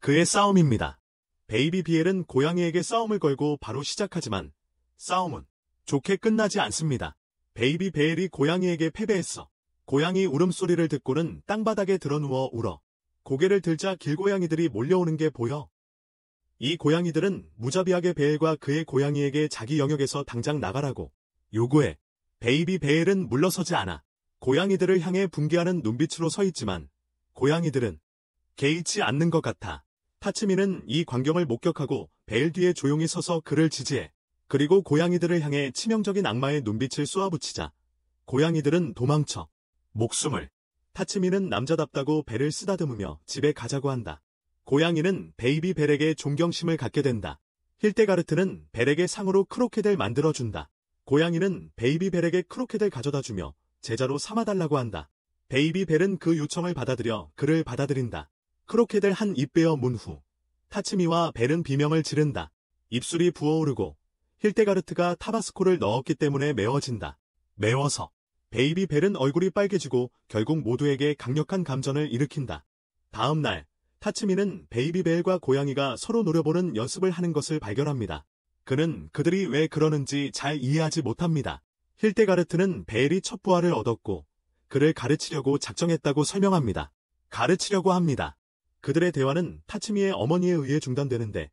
그의 싸움입니다. 베이비 비엘은 고양이에게 싸움을 걸고 바로 시작하지만 싸움은 좋게 끝나지 않습니다. 베이비 베일이 고양이에게 패배했어. 고양이 울음소리를 듣고는 땅바닥에 드러누워 울어. 고개를 들자 길고양이들이 몰려오는 게 보여. 이 고양이들은 무자비하게 베일과 그의 고양이에게 자기 영역에서 당장 나가라고 요구해. 베이비 베일은 물러서지 않아. 고양이들을 향해 분개하는 눈빛으로 서 있지만 고양이들은 개의치 않는 것 같아. 타츠미는 이 광경을 목격하고 베일 뒤에 조용히 서서 그를 지지해. 그리고 고양이들을 향해 치명적인 악마의 눈빛을 쏘아붙이자 고양이들은 도망쳐. 목숨을. 타츠미는 남자답다고 벨을 쓰다듬으며 집에 가자고 한다. 고양이는 베이비 벨에게 존경심을 갖게 된다. 힐데가르트는 벨에게 상으로 크로켓을 만들어준다. 고양이는 베이비 벨에게 크로켓을 가져다주며 제자로 삼아달라고 한다. 베이비 벨은 그 요청을 받아들여 그를 받아들인다. 크로켓을 한 입 베어 문 후 타츠미와 벨은 비명을 지른다. 입술이 부어오르고 힐데가르트가 타바스코를 넣었기 때문에 매워진다. 매워서 베이비 벨은 얼굴이 빨개지고 결국 모두에게 강력한 감전을 일으킨다. 다음 날 타츠미는 베이비 벨과 고양이가 서로 노려보는 연습을 하는 것을 발견합니다. 그는 그들이 왜 그러는지 잘 이해하지 못합니다. 힐데가르트는 벨이 첫 부하를 얻었고 그를 가르치려고 작정했다고 설명합니다. 가르치려고 합니다. 그들의 대화는 타츠미의 어머니에 의해 중단되는데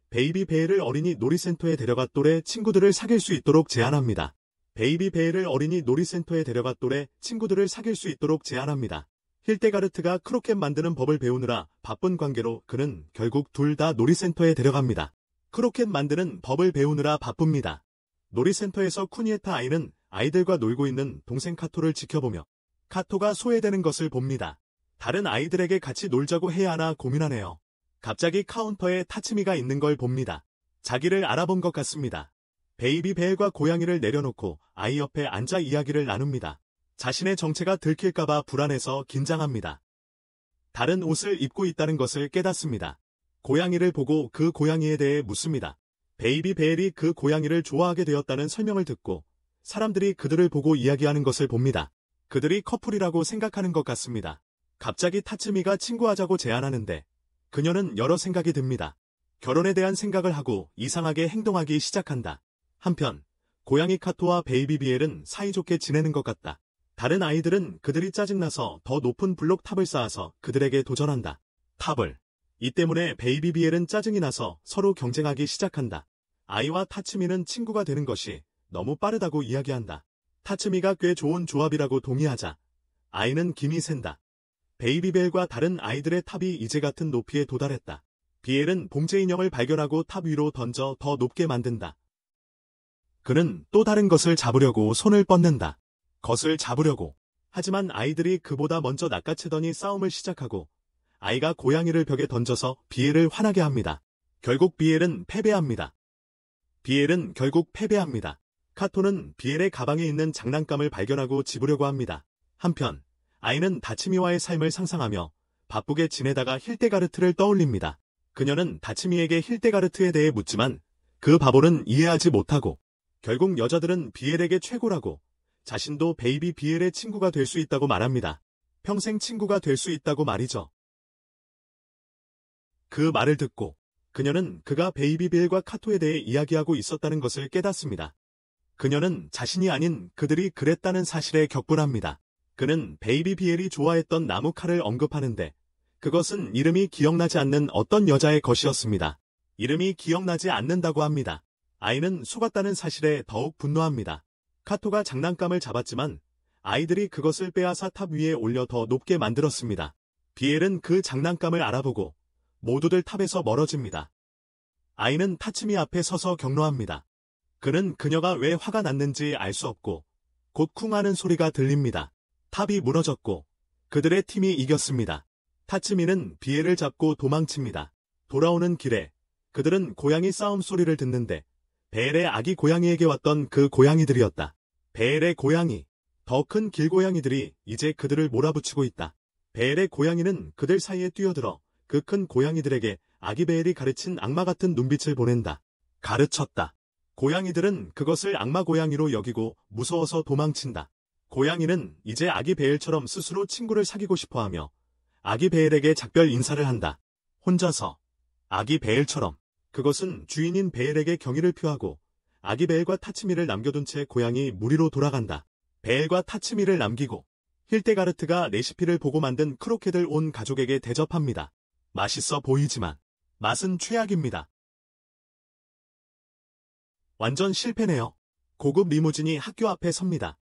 베이비 베일을 어린이 놀이센터에 데려가 또래 친구들을 사귈 수 있도록 제안합니다. 베이비 베일을 어린이 놀이센터에 데려가 또래 친구들을 사귈 수 있도록 제안합니다. 힐데가르트가 크로켓 만드는 법을 배우느라 바쁜 관계로 그는 결국 둘 다 놀이센터에 데려갑니다. 크로켓 만드는 법을 배우느라 바쁩니다. 놀이센터에서 쿠니에타 아이는 아이들과 놀고 있는 동생 카토를 지켜보며 카토가 소외되는 것을 봅니다. 다른 아이들에게 같이 놀자고 해야 하나 고민하네요. 갑자기 카운터에 타츠미가 있는 걸 봅니다. 자기를 알아본 것 같습니다. 베이비 벨과 고양이를 내려놓고 아이 옆에 앉아 이야기를 나눕니다. 자신의 정체가 들킬까봐 불안해서 긴장합니다. 다른 옷을 입고 있다는 것을 깨닫습니다. 고양이를 보고 그 고양이에 대해 묻습니다. 베이비 벨이 그 고양이를 좋아하게 되었다는 설명을 듣고 사람들이 그들을 보고 이야기하는 것을 봅니다. 그들이 커플이라고 생각하는 것 같습니다. 갑자기 타츠미가 친구하자고 제안하는데 그녀는 여러 생각이 듭니다. 결혼에 대한 생각을 하고 이상하게 행동하기 시작한다. 한편 고양이 카토와 베이비 비엘은 사이좋게 지내는 것 같다. 다른 아이들은 그들이 짜증나서 더 높은 블록 탑을 쌓아서 그들에게 도전한다. 탑을. 이 때문에 베이비 비엘은 짜증이 나서 서로 경쟁하기 시작한다. 아이와 타츠미는 친구가 되는 것이 너무 빠르다고 이야기한다. 타츠미가 꽤 좋은 조합이라고 동의하자 아이는 김이 샌다. 베이비 벨과 다른 아이들의 탑이 이제 같은 높이에 도달했다. 비엘은 봉제 인형을 발견하고 탑 위로 던져 더 높게 만든다. 그는 또 다른 것을 잡으려고 손을 뻗는다. 것을 잡으려고. 하지만 아이들이 그보다 먼저 낚아채더니 싸움을 시작하고 아이가 고양이를 벽에 던져서 비엘을 화나게 합니다. 결국 비엘은 패배합니다. 카토는 비엘의 가방에 있는 장난감을 발견하고 집으려고 합니다. 한편 아이는 다치미와의 삶을 상상하며 바쁘게 지내다가 힐데가르트를 떠올립니다. 그녀는 다치미에게 힐데가르트에 대해 묻지만 그 바보는 이해하지 못하고 결국 여자들은 비엘에게 최고라고 자신도 베이비 비엘의 친구가 될 수 있다고 말합니다. 평생 친구가 될 수 있다고 말이죠. 그 말을 듣고 그녀는 그가 베이비 비엘과 카토에 대해 이야기하고 있었다는 것을 깨닫습니다. 그녀는 자신이 아닌 그들이 그랬다는 사실에 격분합니다. 그는 베이비 비엘이 좋아했던 나무 칼을 언급하는데 그것은 이름이 기억나지 않는 어떤 여자의 것이었습니다. 이름이 기억나지 않는다고 합니다. 아이는 속았다는 사실에 더욱 분노합니다. 카토가 장난감을 잡았지만 아이들이 그것을 빼앗아 탑 위에 올려 더 높게 만들었습니다. 비엘은 그 장난감을 알아보고 모두들 탑에서 멀어집니다. 아이는 타츠미 앞에 서서 격노합니다. 그는 그녀가 왜 화가 났는지 알 수 없고 곧 쿵 하는 소리가 들립니다. 탑이 무너졌고 그들의 팀이 이겼습니다. 타츠미는 비엘을 잡고 도망칩니다. 돌아오는 길에 그들은 고양이 싸움 소리를 듣는데 베엘의 아기 고양이에게 왔던 그 고양이들이었다. 베엘의 고양이, 더 큰 길고양이들이 이제 그들을 몰아붙이고 있다. 베엘의 고양이는 그들 사이에 뛰어들어 그 큰 고양이들에게 아기 베엘이 가르친 악마 같은 눈빛을 보낸다. 가르쳤다. 고양이들은 그것을 악마 고양이로 여기고 무서워서 도망친다. 고양이는 이제 아기 베엘처럼 스스로 친구를 사귀고 싶어하며 아기 베엘에게 작별 인사를 한다. 혼자서 아기 베엘처럼. 그것은 주인인 베엘에게 경의를 표하고 아기 베엘과 타츠미를 남겨둔 채 고양이 무리로 돌아간다. 베엘과 타츠미를 남기고 힐데가르트가 레시피를 보고 만든 크로켓을 온 가족에게 대접합니다. 맛있어 보이지만 맛은 최악입니다. 완전 실패네요. 고급 리무진이 학교 앞에 섭니다.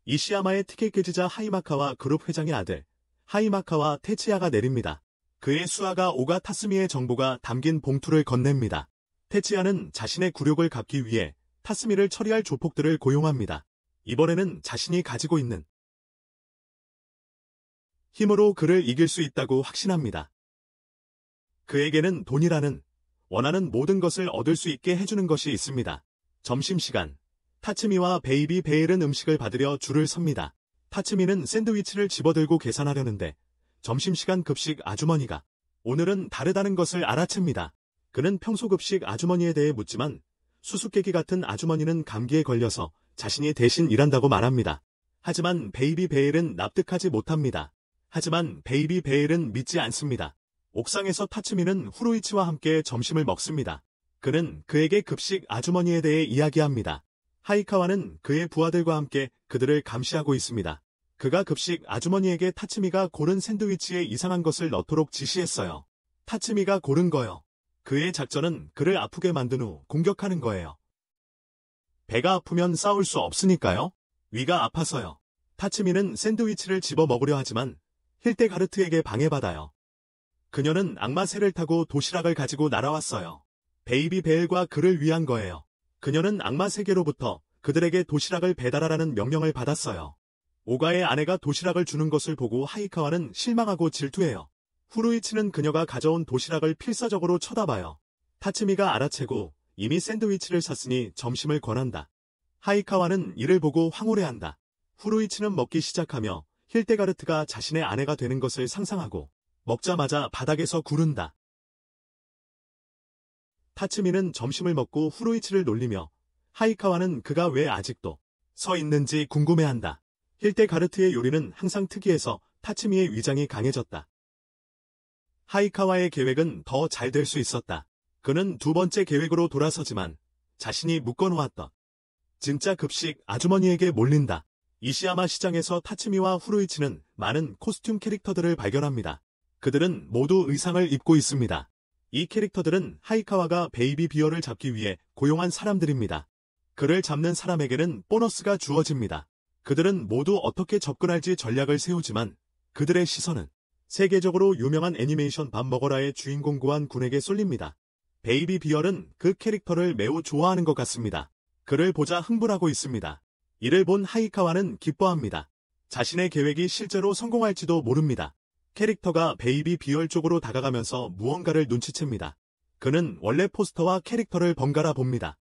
이시야마의 티켓 깨지자 하이마카와 그룹 회장의 아들 하이마카와 테치야가 내립니다. 그의 수하가 오가 타스미의 정보가 담긴 봉투를 건넵니다. 테치야는 자신의 굴욕을 갚기 위해 타스미를 처리할 조폭들을 고용합니다. 이번에는 자신이 가지고 있는 힘으로 그를 이길 수 있다고 확신합니다. 그에게는 돈이라는 원하는 모든 것을 얻을 수 있게 해주는 것이 있습니다. 점심시간, 타츠미와 베이비 베일은 음식을 받으려 줄을 섭니다. 타츠미는 샌드위치를 집어들고 계산하려는데 점심시간 급식 아주머니가 오늘은 다르다는 것을 알아챕니다. 그는 평소 급식 아주머니에 대해 묻지만 수수께끼 같은 아주머니는 감기에 걸려서 자신이 대신 일한다고 말합니다. 하지만 베이비 베일은 납득하지 못합니다. 하지만 베이비 베일은 믿지 않습니다. 옥상에서 타츠미는 후루이치와 함께 점심을 먹습니다. 그는 그에게 급식 아주머니에 대해 이야기합니다. 하이카와는 그의 부하들과 함께 그들을 감시하고 있습니다. 그가 급식 아주머니에게 타츠미가 고른 샌드위치에 이상한 것을 넣도록 지시했어요. 타츠미가 고른 거요. 그의 작전은 그를 아프게 만든 후 공격하는 거예요. 배가 아프면 싸울 수 없으니까요. 위가 아파서요. 타츠미는 샌드위치를 집어 먹으려 하지만 힐데가르트에게 방해받아요. 그녀는 악마 새를 타고 도시락을 가지고 날아왔어요. 베이비 베일과 그를 위한 거예요. 그녀는 악마 세계로부터 그들에게 도시락을 배달하라는 명령을 받았어요. 오가의 아내가 도시락을 주는 것을 보고 하이카와는 실망하고 질투해요. 후루이치는 그녀가 가져온 도시락을 필사적으로 쳐다봐요. 타츠미가 알아채고 이미 샌드위치를 샀으니 점심을 권한다. 하이카와는 이를 보고 황홀해한다. 후루이치는 먹기 시작하며 힐데가르트가 자신의 아내가 되는 것을 상상하고 먹자마자 바닥에서 구른다. 타츠미는 점심을 먹고 후루이치를 놀리며 하이카와는 그가 왜 아직도 서 있는지 궁금해한다. 힐데가르트의 요리는 항상 특이해서 타츠미의 위장이 강해졌다. 하이카와의 계획은 더 잘 될 수 있었다. 그는 두 번째 계획으로 돌아서지만 자신이 묶어놓았던 진짜 급식 아주머니에게 몰린다. 이시야마 시장에서 타츠미와 후루이치는 많은 코스튬 캐릭터들을 발견합니다. 그들은 모두 의상을 입고 있습니다. 이 캐릭터들은 하이카와가 베이비 비어를 잡기 위해 고용한 사람들입니다. 그를 잡는 사람에게는 보너스가 주어집니다. 그들은 모두 어떻게 접근할지 전략을 세우지만 그들의 시선은 세계적으로 유명한 애니메이션 밥 먹어라의 주인공 고한 군에게 쏠립니다. 베이비 비얼은 그 캐릭터를 매우 좋아하는 것 같습니다. 그를 보자 흥분하고 있습니다. 이를 본 하이카와는 기뻐합니다. 자신의 계획이 실제로 성공할지도 모릅니다. 캐릭터가 베이비 비얼 쪽으로 다가가면서 무언가를 눈치챕니다. 그는 원래 포스터와 캐릭터를 번갈아 봅니다.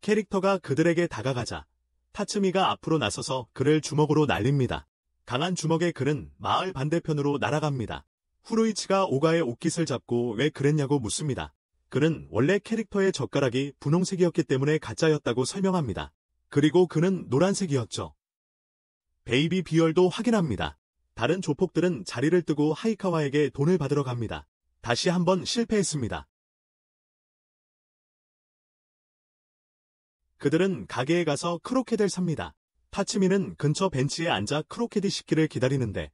캐릭터가 그들에게 다가가자 타츠미가 앞으로 나서서 그를 주먹으로 날립니다. 강한 주먹에 그는 마을 반대편으로 날아갑니다. 후루이치가 오가의 옷깃을 잡고 왜 그랬냐고 묻습니다. 그는 원래 캐릭터의 젓가락이 분홍색이었기 때문에 가짜였다고 설명합니다. 그리고 그는 노란색이었죠. 베이비 비얼도 확인합니다. 다른 조폭들은 자리를 뜨고 하이카와에게 돈을 받으러 갑니다. 다시 한번 실패했습니다. 그들은 가게에 가서 크로켓을 삽니다. 타츠미는 근처 벤치에 앉아 크로켓이 식기를 기다리는데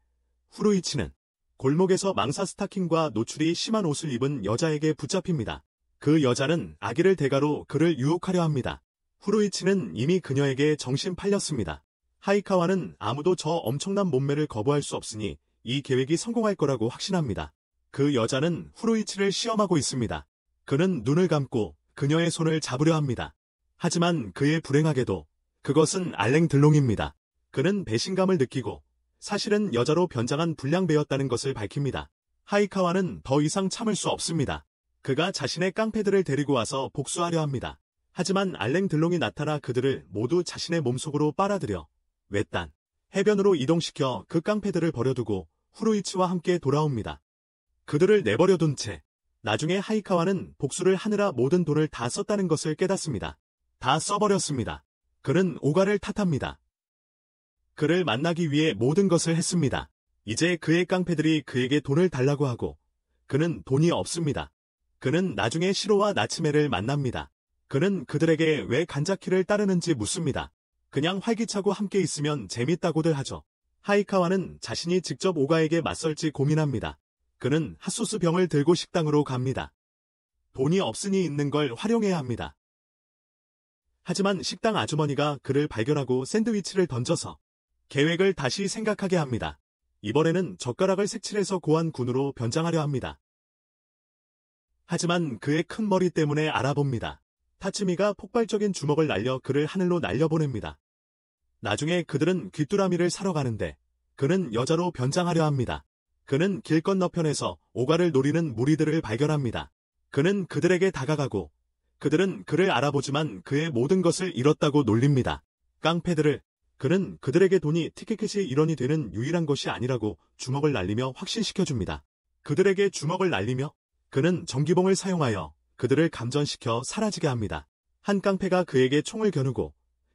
후루이치는 골목에서 망사 스타킹과 노출이 심한 옷을 입은 여자에게 붙잡힙니다. 그 여자는 아기를 대가로 그를 유혹하려 합니다. 후루이치는 이미 그녀에게 정신 팔렸습니다. 하이카와는 아무도 저 엄청난 몸매를 거부할 수 없으니 이 계획이 성공할 거라고 확신합니다. 그 여자는 후루이치를 시험하고 있습니다. 그는 눈을 감고 그녀의 손을 잡으려 합니다. 하지만 그의 불행하게도 그것은 알랭들롱입니다. 그는 배신감을 느끼고 사실은 여자로 변장한 불량배였다는 것을 밝힙니다. 하이카와는 더 이상 참을 수 없습니다. 그가 자신의 깡패들을 데리고 와서 복수하려 합니다. 하지만 알랭들롱이 나타나 그들을 모두 자신의 몸속으로 빨아들여 외딴 해변으로 이동시켜 그 깡패들을 버려두고 후루이치와 함께 돌아옵니다. 그들을 내버려둔 채 나중에 하이카와는 복수를 하느라 모든 돈을 다 썼다는 것을 깨닫습니다. 다 써버렸습니다. 그는 오가를 탓합니다. 그를 만나기 위해 모든 것을 했습니다. 이제 그의 깡패들이 그에게 돈을 달라고 하고 그는 돈이 없습니다. 그는 나중에 시로와 나츠메를 만납니다. 그는 그들에게 왜 간자키를 따르는지 묻습니다. 그냥 활기차고 함께 있으면 재밌다고들 하죠. 하이카와는 자신이 직접 오가에게 맞설지 고민합니다. 그는 핫소스 병을 들고 식당으로 갑니다. 돈이 없으니 있는 걸 활용해야 합니다. 하지만 식당 아주머니가 그를 발견하고 샌드위치를 던져서 계획을 다시 생각하게 합니다. 이번에는 젓가락을 색칠해서 고한 군으로 변장하려 합니다. 하지만 그의 큰 머리 때문에 알아봅니다. 타츠미가 폭발적인 주먹을 날려 그를 하늘로 날려보냅니다. 나중에 그들은 귀뚜라미를 사러 가는데 그는 여자로 변장하려 합니다. 그는 길 건너편에서 오가를 노리는 무리들을 발견합니다. 그는 그들에게 다가가고 그들은 그를 알아보지만 그의 모든 것을 잃었다고 놀립니다. 깡패들을 그는 그들에게 돈이 티켓이 일원이 되는 유일한 것이 아니라고 주먹을 날리며 확신시켜줍니다. 그들에게 주먹을 날리며 그는 전기봉을 사용하여 그들을 감전시켜 사라지게 합니다. 한 깡패가 그에게 총을 겨누고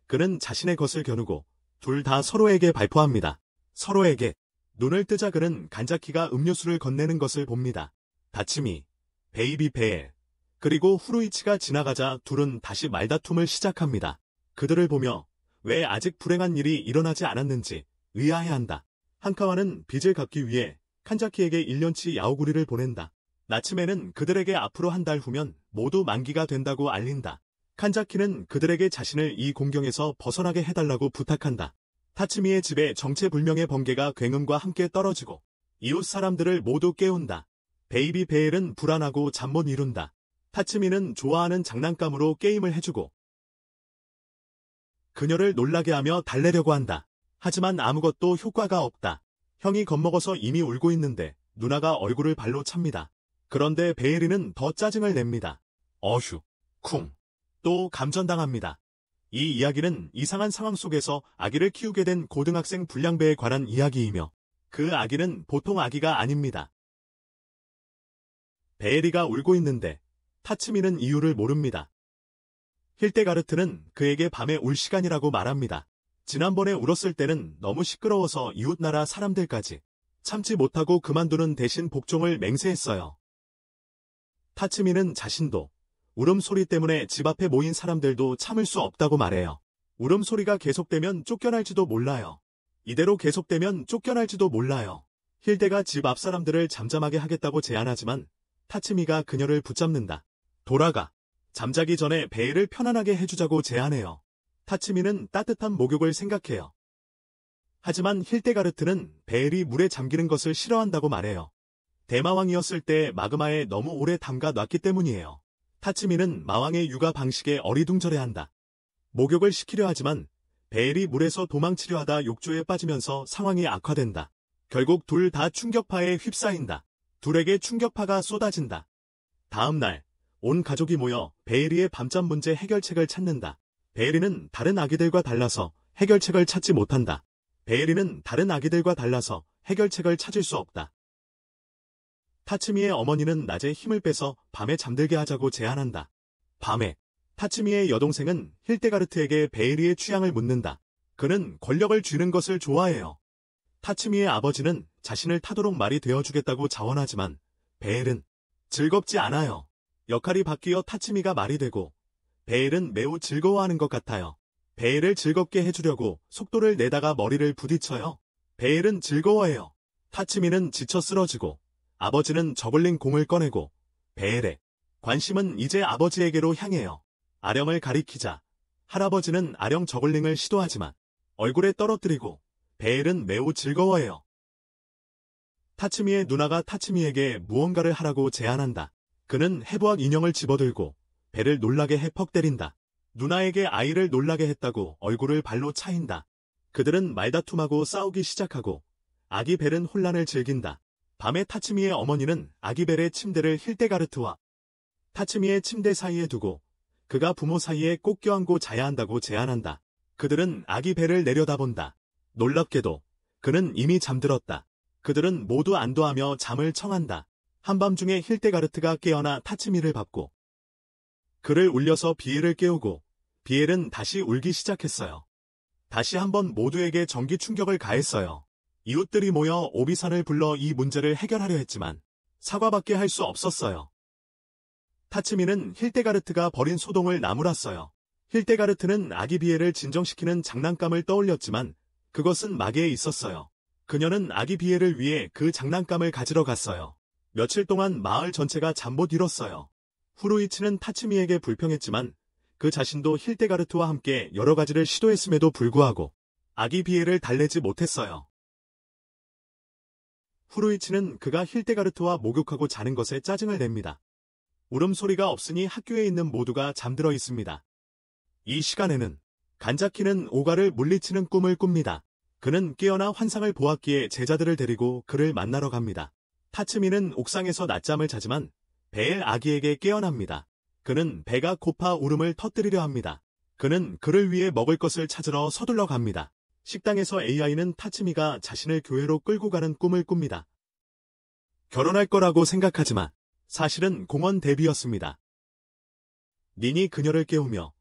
그는 자신의 것을 겨누고 둘 다 서로에게 발포합니다. 서로에게 눈을 뜨자 그는 간자키가 음료수를 건네는 것을 봅니다. 다치미, 베이비 베일, 그리고 후루이치가 지나가자 둘은 다시 말다툼을 시작합니다. 그들을 보며 왜 아직 불행한 일이 일어나지 않았는지 의아해한다. 한카와는 빚을 갚기 위해 칸자키에게 1년치 야오구리를 보낸다. 나츠메는 그들에게 앞으로 한 달 후면 모두 만기가 된다고 알린다. 칸자키는 그들에게 자신을 이 공경에서 벗어나게 해달라고 부탁한다. 타츠미의 집에 정체불명의 번개가 굉음과 함께 떨어지고 이웃 사람들을 모두 깨운다. 베이비 베일은 불안하고 잠 못 이룬다. 타츠미는 좋아하는 장난감으로 게임을 해주고 그녀를 놀라게 하며 달래려고 한다. 하지만 아무것도 효과가 없다. 형이 겁먹어서 이미 울고 있는데 누나가 얼굴을 발로 찹니다. 그런데 베에리는 더 짜증을 냅니다. 어휴, 쿵. 또 감전당합니다. 이 이야기는 이상한 상황 속에서 아기를 키우게 된 고등학생 불량배에 관한 이야기이며 그 아기는 보통 아기가 아닙니다. 베에리가 울고 있는데 타츠미는 이유를 모릅니다. 힐데가르트는 그에게 밤에 울 시간이라고 말합니다. 지난번에 울었을 때는 너무 시끄러워서 이웃나라 사람들까지 참지 못하고 그만두는 대신 복종을 맹세했어요. 타츠미는 자신도 울음소리 때문에 집 앞에 모인 사람들도 참을 수 없다고 말해요. 울음소리가 계속되면 쫓겨날지도 몰라요. 이대로 계속되면 쫓겨날지도 몰라요. 힐데가 집 앞 사람들을 잠잠하게 하겠다고 제안하지만 타츠미가 그녀를 붙잡는다. 돌아가. 잠자기 전에 베일을 편안하게 해주자고 제안해요. 타츠미는 따뜻한 목욕을 생각해요. 하지만 힐데가르트는 베일이 물에 잠기는 것을 싫어한다고 말해요. 대마왕이었을 때 마그마에 너무 오래 담가 놨기 때문이에요. 타츠미는 마왕의 육아 방식에 어리둥절해한다. 목욕을 시키려 하지만 베일이 물에서 도망치려 하다 욕조에 빠지면서 상황이 악화된다. 결국 둘 다 충격파에 휩싸인다. 둘에게 충격파가 쏟아진다. 다음 날, 온 가족이 모여 베일이의 밤잠 문제 해결책을 찾는다. 베일이는 다른 아기들과 달라서 해결책을 찾지 못한다. 베일이는 다른 아기들과 달라서 해결책을 찾을 수 없다. 타츠미의 어머니는 낮에 힘을 빼서 밤에 잠들게 하자고 제안한다. 밤에 타츠미의 여동생은 힐데가르트에게 베일이의 취향을 묻는다. 그는 권력을 쥐는 것을 좋아해요. 타츠미의 아버지는 자신을 타도록 말이 되어주겠다고 자원하지만 베일은 즐겁지 않아요. 역할이 바뀌어 타츠미가 말이 되고 베일은 매우 즐거워하는 것 같아요. 베일을 즐겁게 해주려고 속도를 내다가 머리를 부딪혀요. 베일은 즐거워해요. 타츠미는 지쳐 쓰러지고 아버지는 저글링 공을 꺼내고 베일의 관심은 이제 아버지에게로 향해요. 아령을 가리키자 할아버지는 아령 저글링을 시도하지만 얼굴에 떨어뜨리고 베일은 매우 즐거워해요. 타츠미의 누나가 타츠미에게 무언가를 하라고 제안한다. 그는 해부학 인형을 집어들고 벨을 놀라게 해 퍽 때린다. 누나에게 아이를 놀라게 했다고 얼굴을 발로 차인다. 그들은 말다툼하고 싸우기 시작하고 아기 벨은 혼란을 즐긴다. 밤에 타츠미의 어머니는 아기 벨의 침대를 힐데가르트와 타츠미의 침대 사이에 두고 그가 부모 사이에 꼭 껴안고 자야 한다고 제안한다. 그들은 아기 벨을 내려다본다. 놀랍게도 그는 이미 잠들었다. 그들은 모두 안도하며 잠을 청한다. 한밤중에 힐데가르트가 깨어나 타츠미를 밟고 그를 울려서 비엘을 깨우고 비엘은 다시 울기 시작했어요. 다시 한번 모두에게 전기 충격을 가했어요. 이웃들이 모여 오비산을 불러 이 문제를 해결하려 했지만 사과밖에 할 수 없었어요. 타츠미는 힐데가르트가 버린 소동을 나무랐어요. 힐데가르트는 아기 비엘을 진정시키는 장난감을 떠올렸지만 그것은 마계에 있었어요. 그녀는 아기 비엘을 위해 그 장난감을 가지러 갔어요. 며칠 동안 마을 전체가 잠못 이뤘어요. 후루이치는 타츠미에게 불평했지만 그 자신도 힐데가르트와 함께 여러 가지를 시도했음에도 불구하고 아기 비엘을 달래지 못했어요. 후루이치는 그가 힐데가르트와 목욕하고 자는 것에 짜증을 냅니다. 울음소리가 없으니 학교에 있는 모두가 잠들어 있습니다. 이 시간에는 간자키는 오가를 물리치는 꿈을 꿉니다. 그는 깨어나 환상을 보았기에 제자들을 데리고 그를 만나러 갑니다. 타츠미는 옥상에서 낮잠을 자지만 벨 아기에게 깨어납니다. 그는 배가 고파 울음을 터뜨리려 합니다. 그는 그를 위해 먹을 것을 찾으러 서둘러 갑니다. 식당에서 AI는 타츠미가 자신을 교회로 끌고 가는 꿈을 꿉니다. 결혼할 거라고 생각하지만 사실은 공원 데뷔였습니다. 닌이 그녀를 깨우며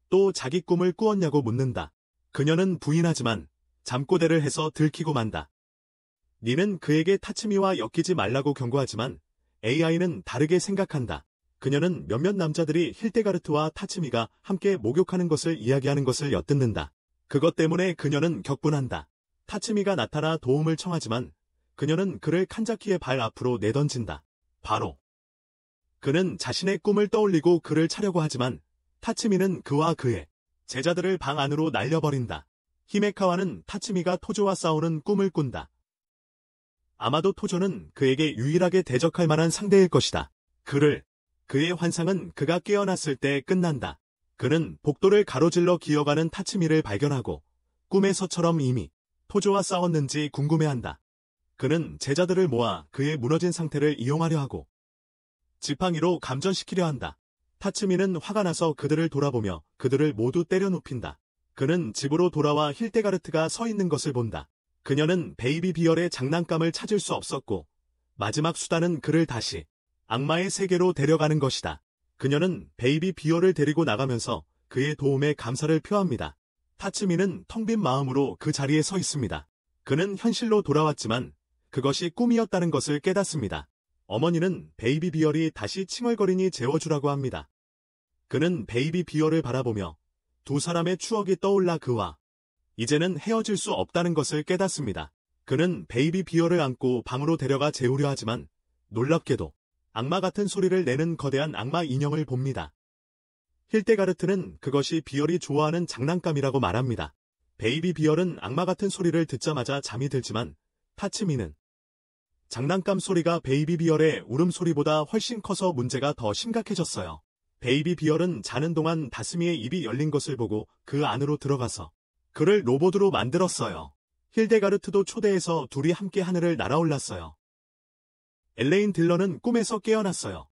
또 자기 꿈을 꾸었냐고 묻는다. 그녀는 부인하지만 잠꼬대를 해서 들키고 만다. 닌은 그에게 타츠미와 엮이지 말라고 경고하지만 AI는 다르게 생각한다. 그녀는 몇몇 남자들이 힐데가르트와 타츠미가 함께 목욕하는 것을 이야기하는 것을 엿듣는다. 그것 때문에 그녀는 격분한다. 타츠미가 나타나 도움을 청하지만 그녀는 그를 칸자키의 발 앞으로 내던진다. 바로 그는 자신의 꿈을 떠올리고 그를 차려고 하지만 타츠미는 그와 그의 제자들을 방 안으로 날려버린다. 히메카와는 타츠미가 토조와 싸우는 꿈을 꾼다. 아마도 토조는 그에게 유일하게 대적할 만한 상대일 것이다. 그의 환상은 그가 깨어났을 때 끝난다. 그는 복도를 가로질러 기어가는 타츠미를 발견하고 꿈에서처럼 이미 토조와 싸웠는지 궁금해한다. 그는 제자들을 모아 그의 무너진 상태를 이용하려 하고 지팡이로 감전시키려 한다. 타츠미는 화가 나서 그들을 돌아보며 그들을 모두 때려 눕힌다. 그는 집으로 돌아와 힐데가르트가 서 있는 것을 본다. 그녀는 베이비 비얼의 장난감을 찾을 수 없었고 마지막 수단은 그를 다시 악마의 세계로 데려가는 것이다. 그녀는 베이비 비얼을 데리고 나가면서 그의 도움에 감사를 표합니다. 타츠미는 텅 빈 마음으로 그 자리에 서 있습니다. 그는 현실로 돌아왔지만 그것이 꿈이었다는 것을 깨닫습니다. 어머니는 베이비 비얼이 다시 칭얼거리니 재워주라고 합니다. 그는 베이비 비얼을 바라보며 두 사람의 추억이 떠올라 그와 이제는 헤어질 수 없다는 것을 깨닫습니다. 그는 베이비 비얼을 안고 방으로 데려가 재우려 하지만 놀랍게도 악마 같은 소리를 내는 거대한 악마 인형을 봅니다. 힐데가르트는 그것이 비얼이 좋아하는 장난감이라고 말합니다. 베이비 비얼은 악마 같은 소리를 듣자마자 잠이 들지만 타츠미는 장난감 소리가 베이비 비얼의 울음소리보다 훨씬 커서 문제가 더 심각해졌어요. 베이비 비얼은 자는 동안 다스미의 입이 열린 것을 보고 그 안으로 들어가서 그를 로봇으로 만들었어요. 힐데가르트도 초대해서 둘이 함께 하늘을 날아올랐어요. 엘레인 딜런은 꿈에서 깨어났어요.